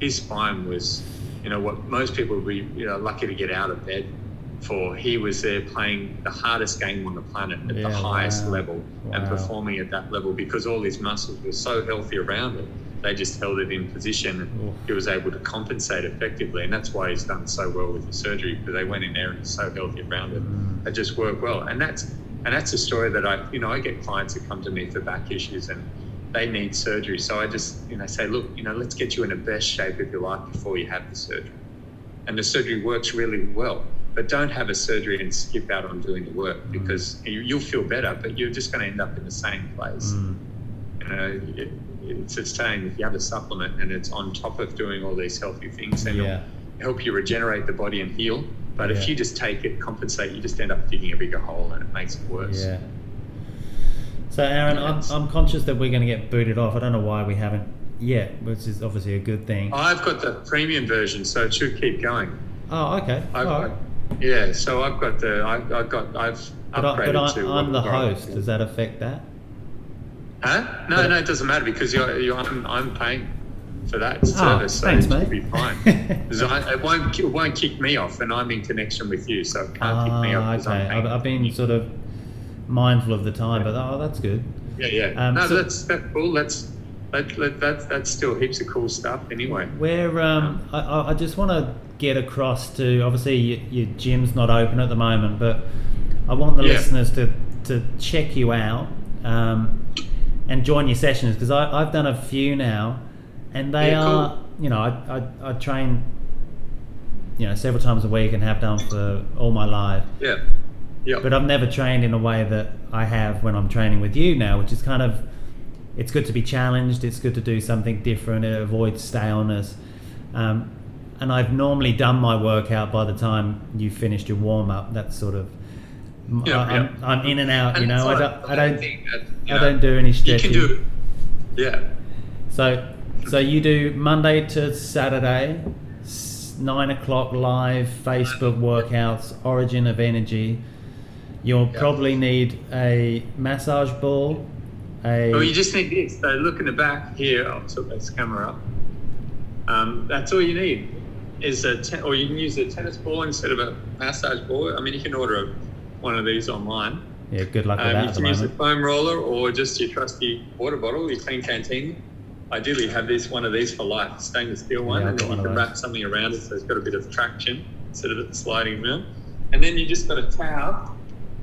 His spine was what most people would be lucky to get out of bed for. He was there playing the hardest game on the planet at the highest level and performing at that level because all his muscles were so healthy around it. They just held it in position and he was able to compensate effectively, and that's why he's done so well with the surgery, because they went in there and he's so healthy around it. It just worked well. And that's a story that I get clients that come to me for back issues and they need surgery. So I just, say, look, let's get you in the best shape of your life before you have the surgery. And the surgery works really well, but don't have a surgery and skip out on doing the work because you'll feel better, but you're just going to end up in the same place. It's the same if you have a supplement and it's on top of doing all these healthy things, then it'll help you regenerate the body and heal. But if you just take it, compensate, you just end up digging a bigger hole and it makes it worse. Yeah. So Aaron, I'm conscious that we're going to get booted off. I don't know why we haven't yet, which is obviously a good thing. I've got the premium version, so it should keep going. Oh, okay. So I've got I've upgraded to. I'm the host. Does that affect that? Huh? No, it doesn't matter because I'm paying for that service, so thanks, it mate. should be fine. It won't kick me off, and I'm in connection with you, so it can't kick me off. Okay, I've been sort of mindful of the time, but that's good. Yeah. That's cool. That's still heaps of cool stuff. Anyway, I just want to get across to, obviously your gym's not open at the moment, but I want the listeners to check you out and join your sessions, because I've done a few now, and they are cool. I train several times a week and have done for all my life. But I've never trained in a way that I have when I'm training with you now, which is kind of, it's good to be challenged, it's good to do something different, it avoids staleness. And I've normally done my workout by the time you finished your warm-up. That's sort of, I'm in and out, and I don't do any stretching. You can do it. So you do Monday to Saturday, 9 o'clock live Facebook workouts, Origin of Energy. You'll probably need a massage ball. Well, you just need this. So look in the back here. I'll tilt this camera up. That's all you need. Is or you can use a tennis ball instead of a massage ball. I mean, you can order one of these online. Yeah, good luck with that. You can use a foam roller or just your trusty water bottle, your clean canteen. Ideally, have one of these for life, stainless steel one, and then you can wrap something around it so it's got a bit of traction instead of it sliding around. And then you just got a towel.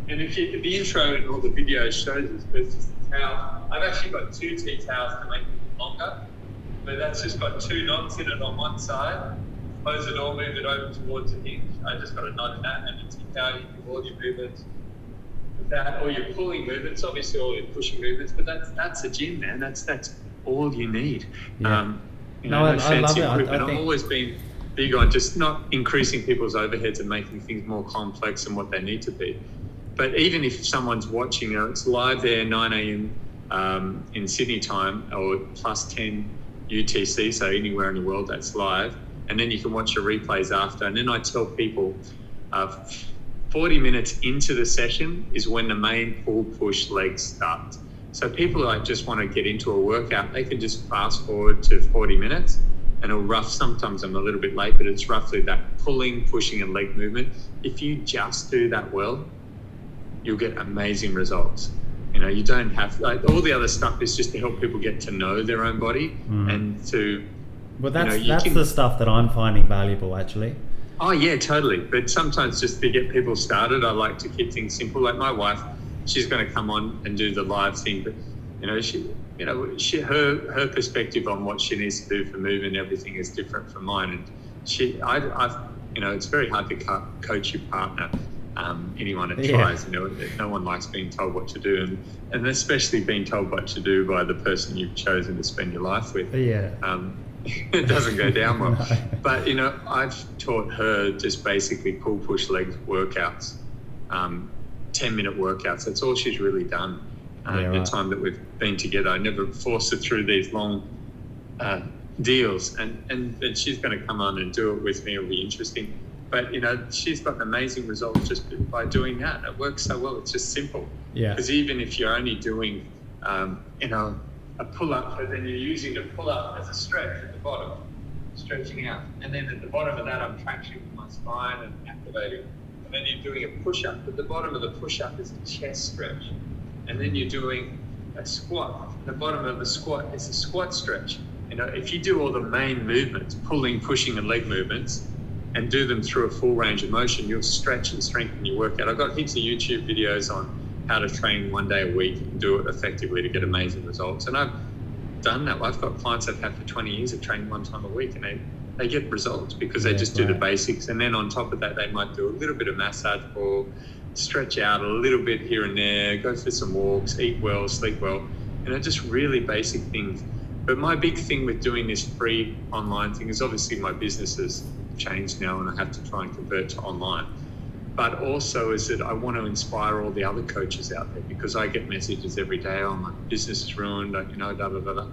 And if the intro and all the videos shows us, it's just a towel. I've actually got 2 tea towels to make it longer, but that's just got 2 knots in it on one side. Close the door, move it over towards the hinge. I just got a knot in that, and a tea towel. You can do all your movements with that, or your pulling movements. Obviously, all your pushing movements, but that's a gym, man. That's all you need. Yeah. No I fancy love it. equipment. I've always been big on just not increasing people's overheads and making things more complex than what they need to be. But even if someone's watching, it's live there 9 a.m. In Sydney time, or plus 10 UTC, so anywhere in the world that's live. And then you can watch your replays after. And then I tell people 40 minutes into the session is when the main pull push legs start. So people that just want to get into a workout, they can just fast forward to 40 minutes, and sometimes I'm a little bit late, but it's roughly that pulling, pushing and leg movement. If you just do that well, you'll get amazing results. You don't have, all the other stuff is just to help people get to know their own body and to... Well, that's the stuff that I'm finding valuable, actually. Oh, yeah, totally. But sometimes just to get people started, I like to keep things simple. Like my wife, she's going to come on and do the live thing, but her perspective on what she needs to do for movement and everything is different from mine. And it's very hard to coach your partner. Anyone that tries, no one likes being told what to do, and especially being told what to do by the person you've chosen to spend your life with. Yeah. It doesn't go down well. No. But I've taught her just basically pull, push, leg workouts, 10-minute workouts. That's all she's really done. The time that we've been together, I never forced her through these long deals, and she's going to come on and do it with me. It'll be interesting. But she's got amazing results just by doing that. It works so well. It's just simple. Yeah. Because even if you're only doing, a pull-up, but then you're using the pull-up as a stretch at the bottom, stretching out. And then at the bottom of that, I'm traction with my spine and activating. And then you're doing a push-up. At the bottom of the push-up is a chest stretch. And then you're doing a squat. At the bottom of the squat is a squat stretch. If you do all the main movements, pulling, pushing, and leg movements, and do them through a full range of motion, you'll stretch and strengthen your workout. I've got heaps of YouTube videos on how to train 1 day a week and do it effectively to get amazing results. And I've done that. I've got clients I've had for 20 years that train 1 time a week, and they get results because they just do the basics. And then on top of that, they might do a little bit of massage or stretch out a little bit here and there, go for some walks, eat well, sleep well, just really basic things. But my big thing with doing this free online thing is obviously my business has changed now and I have to try and convert to online. But also is that I want to inspire all the other coaches out there, because I get messages every day, oh, my business is ruined, da da da da.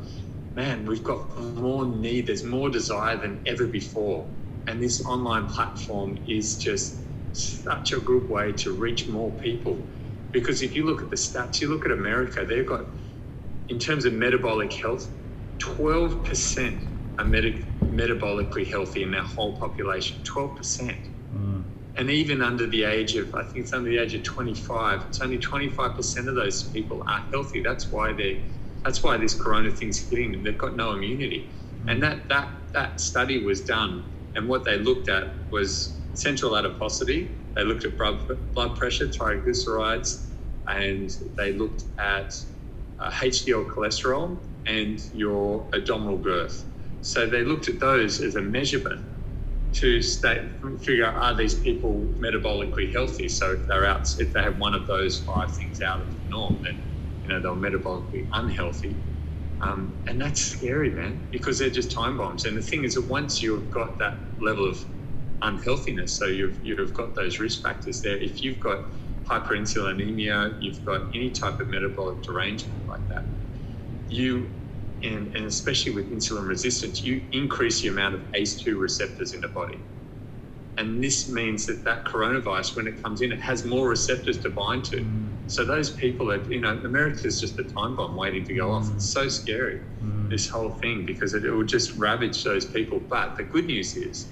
Man, we've got more need, there's more desire than ever before. And this online platform is just such a good way to reach more people. Because if you look at the stats, you look at America, they've got, in terms of metabolic health, 12% are metabolically healthy in their whole population, 12%. And even under the age of, I think it's under the age of 25, it's only 25% of those people are healthy. That's why this corona thing's hitting them. They've got no immunity. And that study was done, and what they looked at was central adiposity. They looked at blood pressure, triglycerides, and they looked at HDL cholesterol and your abdominal girth. So they looked at those as a measurement to figure out, are these people metabolically healthy? So if they have one of those 5 things out of the norm, then they're metabolically unhealthy. And that's scary, man, because they're just time bombs. And the thing is that once you've got that level of unhealthiness, so you've got those risk factors there. If you've got hyperinsulinemia, you've got any type of metabolic derangement like that, and especially with insulin resistance, you increase the amount of ACE2 receptors in the body. And this means that coronavirus, when it comes in, it has more receptors to bind to. So those people America's just a time bomb waiting to go off. It's so scary, this whole thing, because it will just ravage those people. But the good news is,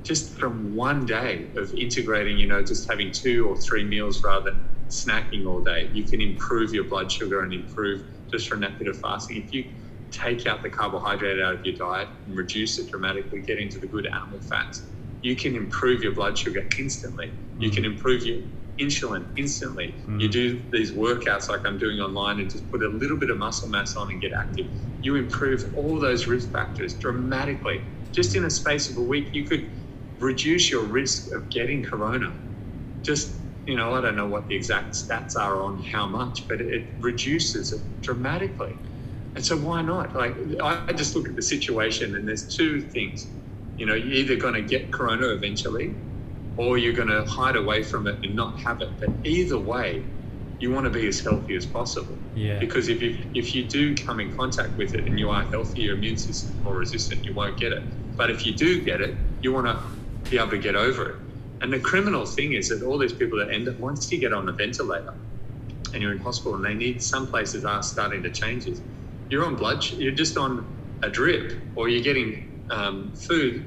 just from one day of integrating, just having 2 or 3 meals rather than snacking all day, you can improve your blood sugar and improve just from that bit of fasting. If you take out the carbohydrate out of your diet and reduce it dramatically, get into the good animal fats, you can improve your blood sugar instantly. You can improve your insulin instantly. You do these workouts like I'm doing online and just put a little bit of muscle mass on and get active. You improve all those risk factors dramatically. Just in a space of a week, you could reduce your risk of getting corona. Just, I don't know what the exact stats are on how much, but it reduces it dramatically. And so why not? Like, I just look at the situation and there's 2 things. You're either going to get corona eventually, or you're going to hide away from it and not have it. But either way, you want to be as healthy as possible. Yeah. Because if you do come in contact with it and you are healthy, your immune system is more resistant, you won't get it. But if you do get it, you want to be able to get over it. And the criminal thing is that all these people that end up, once you get on a ventilator and you're in hospital, and some places are starting to change this, you're just on a drip, or you're getting food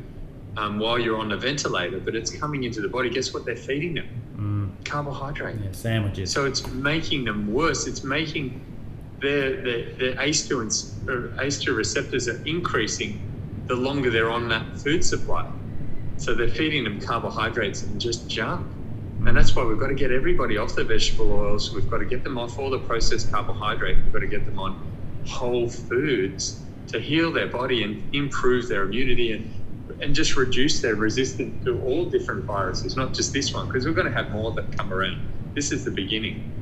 while you're on a ventilator, but it's coming into the body. Guess what they're feeding them? Carbohydrate. Yeah, sandwiches. So it's making them worse. It's making their ACE2 receptors are increasing the longer they're on that food supply. So they're feeding them carbohydrates and just junk. And that's why we've got to get everybody off the vegetable oils. We've got to get them off all the processed carbohydrate. We've got to get them on whole foods to heal their body and improve their immunity and just reduce their resistance to all different viruses, not just this one, because we're going to have more that come around. This is the beginning.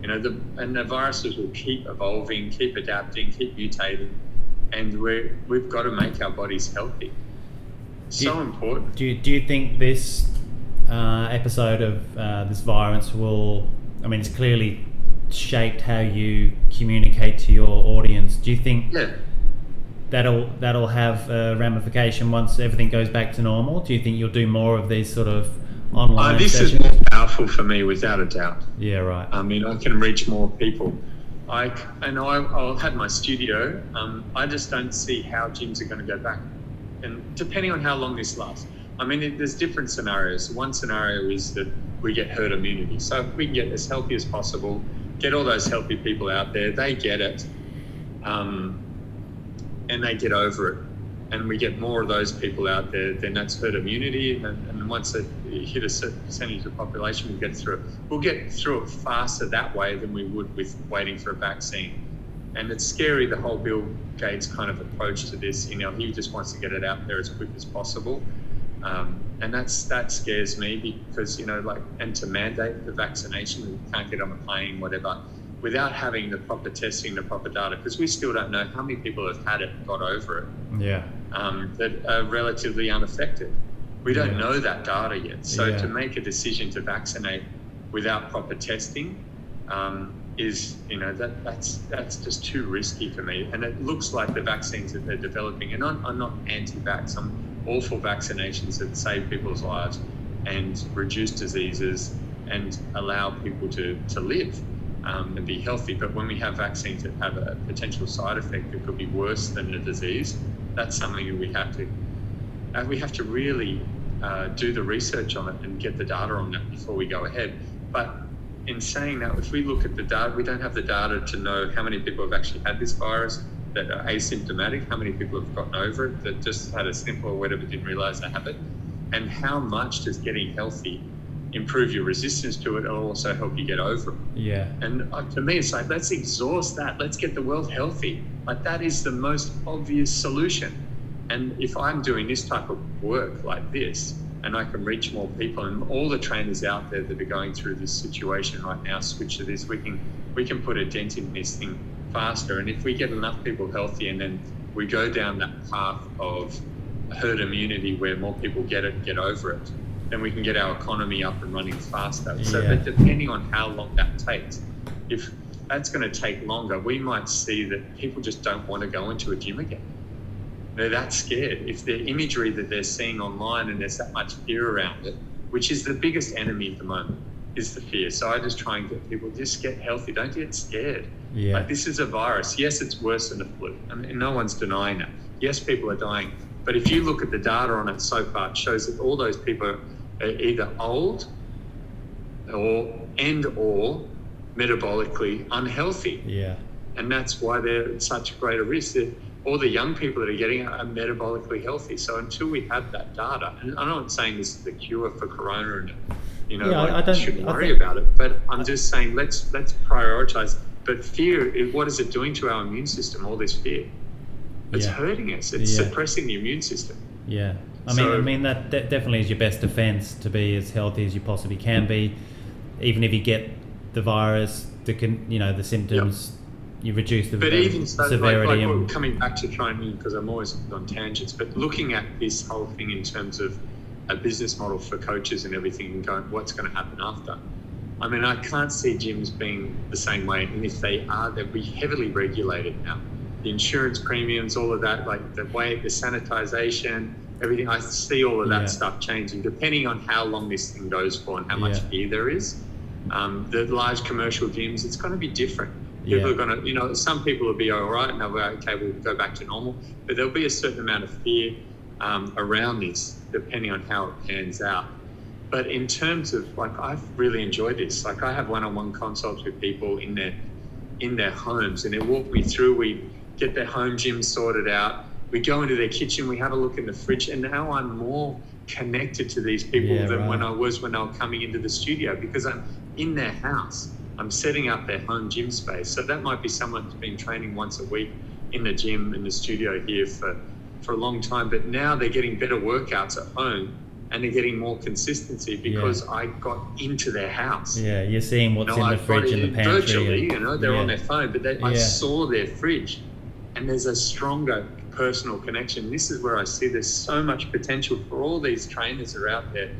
And the viruses will keep evolving, keep adapting, keep mutating, and we've got to make our bodies healthy. So important. Do you think this episode of this virus will, it's clearly shaped how you communicate to your audience. Do you think that'll have a ramification once everything goes back to normal? Do you think you'll do more of these sort of online this sessions? is more powerful for me, without a doubt. Yeah, right. I can reach more people. I'll have my studio. I just don't see how gyms are going to go back. And depending on how long this lasts, there's different scenarios. One scenario is that we get herd immunity. So if we can get as healthy as possible, get all those healthy people out there, they get it, and they get over it. And we get more of those people out there, then that's herd immunity. And once they hit a certain percentage of the population, we'll get through it. We'll get through it faster that way than we would with waiting for a vaccine. And it's scary, the whole Bill Gates kind of approach to this. He just wants to get it out there as quick as possible. And that scares me because, and to mandate the vaccination, we can't get on a plane, whatever, without having the proper testing, the proper data, because we still don't know how many people have had it and got over it. Yeah. That are relatively unaffected. We don't know that data yet. So to make a decision to vaccinate without proper testing is, that's just too risky for me. And it looks like the vaccines that they're developing, and I'm not anti-vax, I'm all for vaccinations that save people's lives and reduce diseases and allow people to live and be healthy. But when we have vaccines that have a potential side effect that could be worse than the disease, that's something that we have to really do the research on it and get the data on that before we go ahead. But in saying that, if we look at the data, we don't have the data to know how many people have actually had this virus that are asymptomatic, how many people have gotten over it that just had a sniffle or whatever, didn't realize they have it, and how much does getting healthy improve your resistance to it and also help you get over it. Yeah. And to me, it's like, let's exhaust that. Let's get the world healthy. Like, that is the most obvious solution. And if I'm doing this type of work like this, and I can reach more people, and all the trainers out there that are going through this situation right now switch to this, we can put a dent in this thing faster. And if we get enough people healthy and then we go down that path of herd immunity where more people get it and get over it, then we can get our economy up and running faster. So but depending on how long that takes, if that's going to take longer, we might see that people just don't want to go into a gym again. they're that scared. If the imagery that they're seeing online and there's that much fear around it, which is the biggest enemy at the moment, is the fear. So I just try and get people, just get healthy. Don't get scared. Yeah. Like, this is a virus. Yes, it's worse than the flu. I mean, no one's denying that. Yes, people are dying. But if you look at the data on it so far, it shows that all those people are either old or metabolically unhealthy. Yeah. And that's why they're at such a greater risk. All the young people that are getting it are metabolically healthy. So until we have that data, and I'm not saying this is the cure for corona and, you know, I shouldn't worry about it, but I'm just saying let's prioritize. But fear, what is it doing to our immune system, all this fear? It's hurting us. It's suppressing the immune system. Yeah. I mean that definitely is your best defense, to be as healthy as you possibly can be. Even if you get the virus, the symptoms, you reduce the severity. Like coming back to training, because I'm always on tangents, but looking at this whole thing in terms of a business model for coaches and everything, and going, what's going to happen after? I mean, I can't see gyms being the same way, and if they are, they'll be heavily regulated now. The insurance premiums, all of that, like the sanitization, everything. I see all of that stuff changing depending on how long this thing goes for and how much fear there is. The large commercial gyms, it's going to be different. People are going to, some people will be all right and they'll be okay, we'll go back to normal. But there'll be a certain amount of fear around this, depending on how it pans out. But in terms of, I've really enjoyed this. Like, I have one-on-one consults with people in their homes, and they walk me through. We get their home gym sorted out. We go into their kitchen. We have a look in the fridge, and now I'm more connected to these people than when I was when they were coming into the studio, because I'm in their house. I'm setting up their home gym space. So that might be someone who's been training once a week in the gym, in the studio here for a long time, but now they're getting better workouts at home, and they're getting more consistency because I got into their house. Yeah, you're seeing what's in the fridge and the pantry. Virtually, they're on their phone, but I saw their fridge, and there's a stronger personal connection. This is where I see there's so much potential for all these trainers that are out there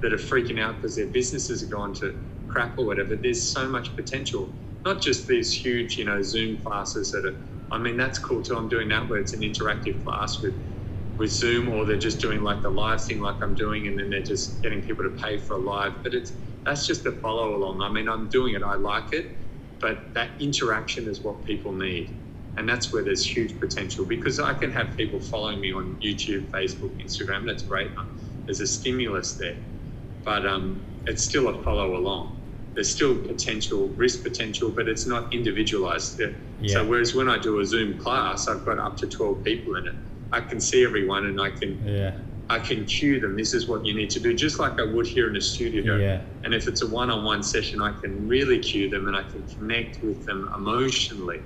that are freaking out because their businesses are gone to crap or whatever. There's so much potential, not just these huge, Zoom classes that's cool too. I'm doing that where it's an interactive class with Zoom, or they're just doing like the live thing like I'm doing, and then they're just getting people to pay for a live. But that's just a follow along. I mean, I'm doing it, I like it, but that interaction is what people need. And that's where there's huge potential, because I can have people following me on YouTube, Facebook, Instagram. That's great. There's a stimulus there, but it's still a follow along. There's still risk potential, but it's not individualized. So whereas when I do a Zoom class, I've got up to 12 people in it. I can see everyone, and I can cue them. This is what you need to do, just like I would here in a studio. Yeah. And if it's a one-on-one session, I can really cue them, and I can connect with them emotionally.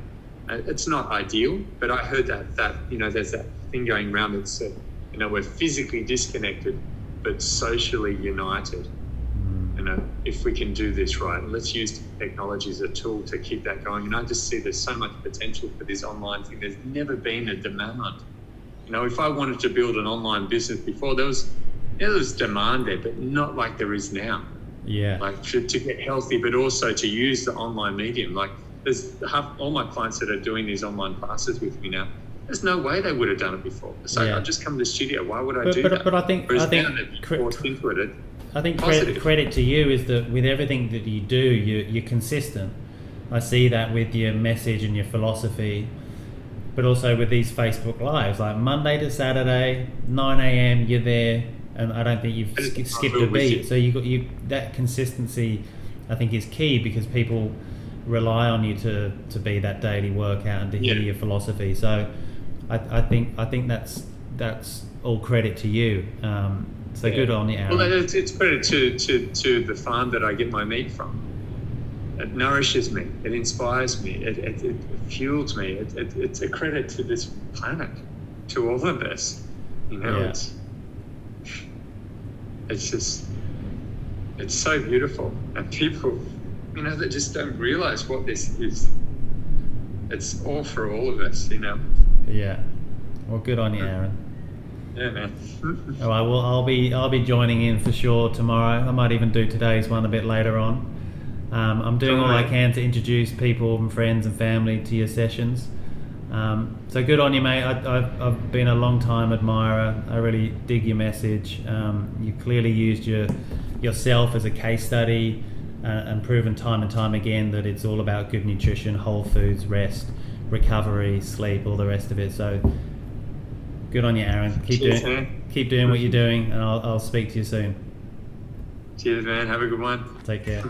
It's not ideal, but I heard that there's that thing going around that said, we're physically disconnected, but socially united. If we can do this right, let's use technology as a tool to keep that going. And I just see there's so much potential for this online thing. There's never been a demand. If I wanted to build an online business before, there was demand there, but not like there is now. Yeah. Like to get healthy, but also to use the online medium. Like, there's all my clients that are doing these online classes with me now. There's no way they would have done it before. So I'd just come to the studio. Why would I do that? But I think credit to you is that with everything that you do, you're consistent. I see that with your message and your philosophy, but also with these Facebook Lives, like Monday to Saturday, 9 a.m. you're there, and I don't think you've skipped a beat. So you that consistency, I think, is key, because people rely on you to be that daily workout and to hear your philosophy. So I think that's all credit to you. So good on you, Aaron. Well, it's credit to the farm that I get my meat from. It nourishes me. It inspires me. It fuels me. It's a credit to this planet, to all of us. It's so beautiful, and people, they just don't realize what this is. It's all for all of us, Yeah. Well, good on you, Aaron. Yeah, man. All right. Well, I'll be joining in for sure tomorrow. I might even do today's one a bit later on. I'm doing all I can to introduce people and friends and family to your sessions. So good on you, mate. I've been a long time admirer. I really dig your message. You clearly used yourself as a case study and proven time and time again that it's all about good nutrition, whole foods, rest, recovery, sleep, all the rest of it. So good on you, Aaron. Keep doing what you're doing, and I'll speak to you soon. Cheers, man. Have a good one. Take care.